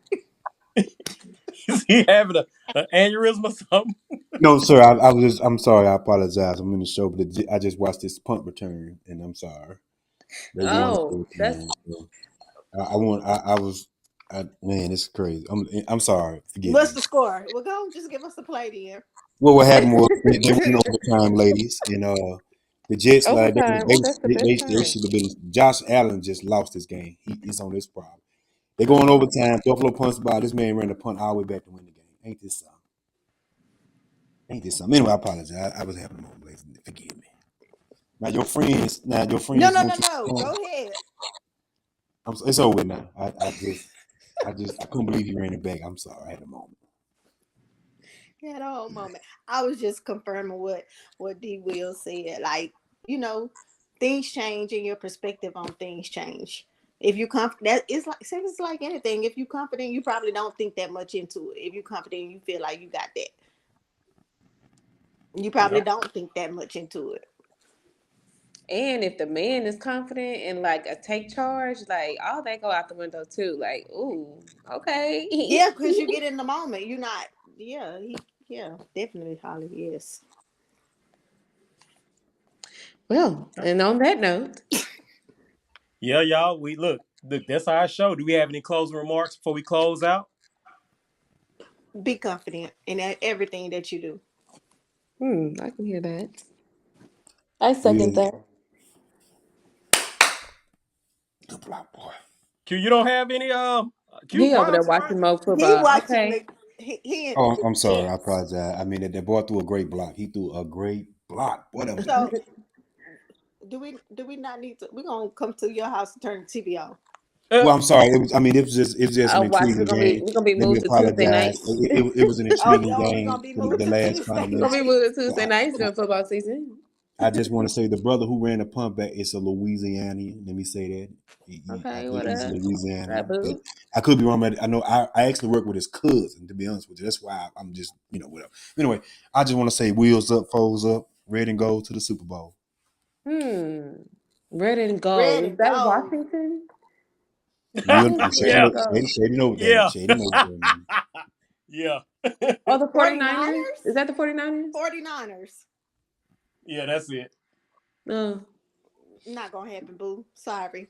Is he having an aneurysm or something? No, sir. I'm sorry. I apologize. I'm in the show, but I just watched this punt return, and I'm sorry. They won Oh, that's 14. So I want. I was. Man, it's crazy. I'm sorry. Forgive What's me. the score? Well, go just give us the play then. Well, what happened was they went in overtime, ladies, and the Jets like overtime. Oh, that's the best they time. should have been. Josh Allen just lost this game. He's on this problem. They go in overtime. Buffalo punts by. This man ran the punt all the way back to win the game. Ain't this something? Ain't this something? Anyway, I apologize. I was having a moment, ladies. Forgive me. Now your friends. No, no, Went no, to. no. Go ahead. It's over now. I couldn't believe you ran it back. I'm sorry. I had a moment. Yeah, the whole moment. I was just confirming what D Will said. Like, you know, things change and your perspective on things change. If you that it's like same as like anything. If you confident, you probably don't think that much into it. If you confident, you feel like you got that. You probably Yep. don't think that much into it. And if the man is confident and like a take charge, like all that go out the window too. Like, ooh, okay. Yeah, because you get in the moment. You're not. Yeah, yeah, definitely, Holly. Yes. Well, and on that note, Yeah, y'all. We look. That's our show. Do we have any closing remarks before we close out? Be confident in everything that you do. I can hear that. I second Will, that. good block, boy. Q, you don't have any Q He over quiet there as a watching person. more He football. watching Okay. the he Oh, the I'm sorry. I Jets. apologize. I mean, that boy threw a great block. He threw a great block. Boy, that was a great. So do we not need to? We're gonna come to your house and turn the TV on. Well, I'm sorry. It was just an Watch. intriguing game. We're gonna be Let me moved to Tuesday apologize. nights. It was an Oh, intriguing oh, we're gonna game. be The moved to last 5 Tuesday We're gonna minutes. be night. moved to Tuesday So nights during football season. I just want to say the brother who ran the punt back is a Louisianian. Let me say that. I Okay, think what he's up? What up, Louisianian, but boo? I could be wrong. But I know I actually work with his cousin. To be honest with you, that's why I'm just whatever. Anyway, I just want to say wheels up, foes up, red and gold to the Super Bowl. Hmm. Red and gold. Red Is and that gold. Washington? We'll Who's red Yeah, and gold? Shady Notre Dame. yeah, Shady Notre Dame. yeah, Oh, the 49ers? 49ers? Is that the 49ers? 49ers. yeah. That's it. No. Not gonna happen, boo. Sorry.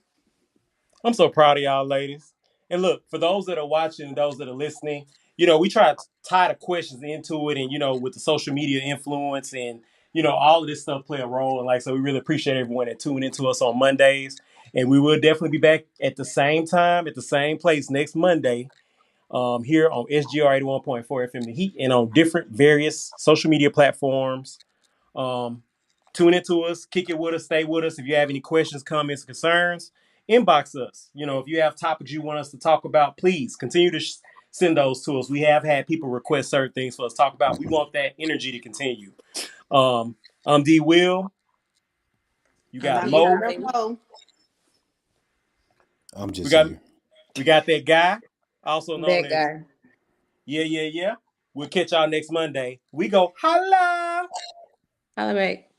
I'm so proud of y'all, ladies. And look, for those that are watching, those that are listening, we try to tie the questions into it, and with the social media influence and all of this stuff play a role. And so, we really appreciate everyone that tuned into us on Mondays, and we will definitely be back at the same time, at the same place next Monday, here on SGR 81.4 FM The Heat, and on different various social media platforms. Um, Tune into us, kick it with us, stay with us. If you have any questions, comments, concerns, inbox us. If you have topics you want us to talk about, please continue to send those to us. We have had people request certain things for us to talk about. We want that energy to continue. I'm D Will. You I'm got I'm D Mo. Dr. Holly. Mo. I'm We just got here. we got that guy, also known That as guy. Yeah. We'll catch y'all next Monday. We go holla. Holla back.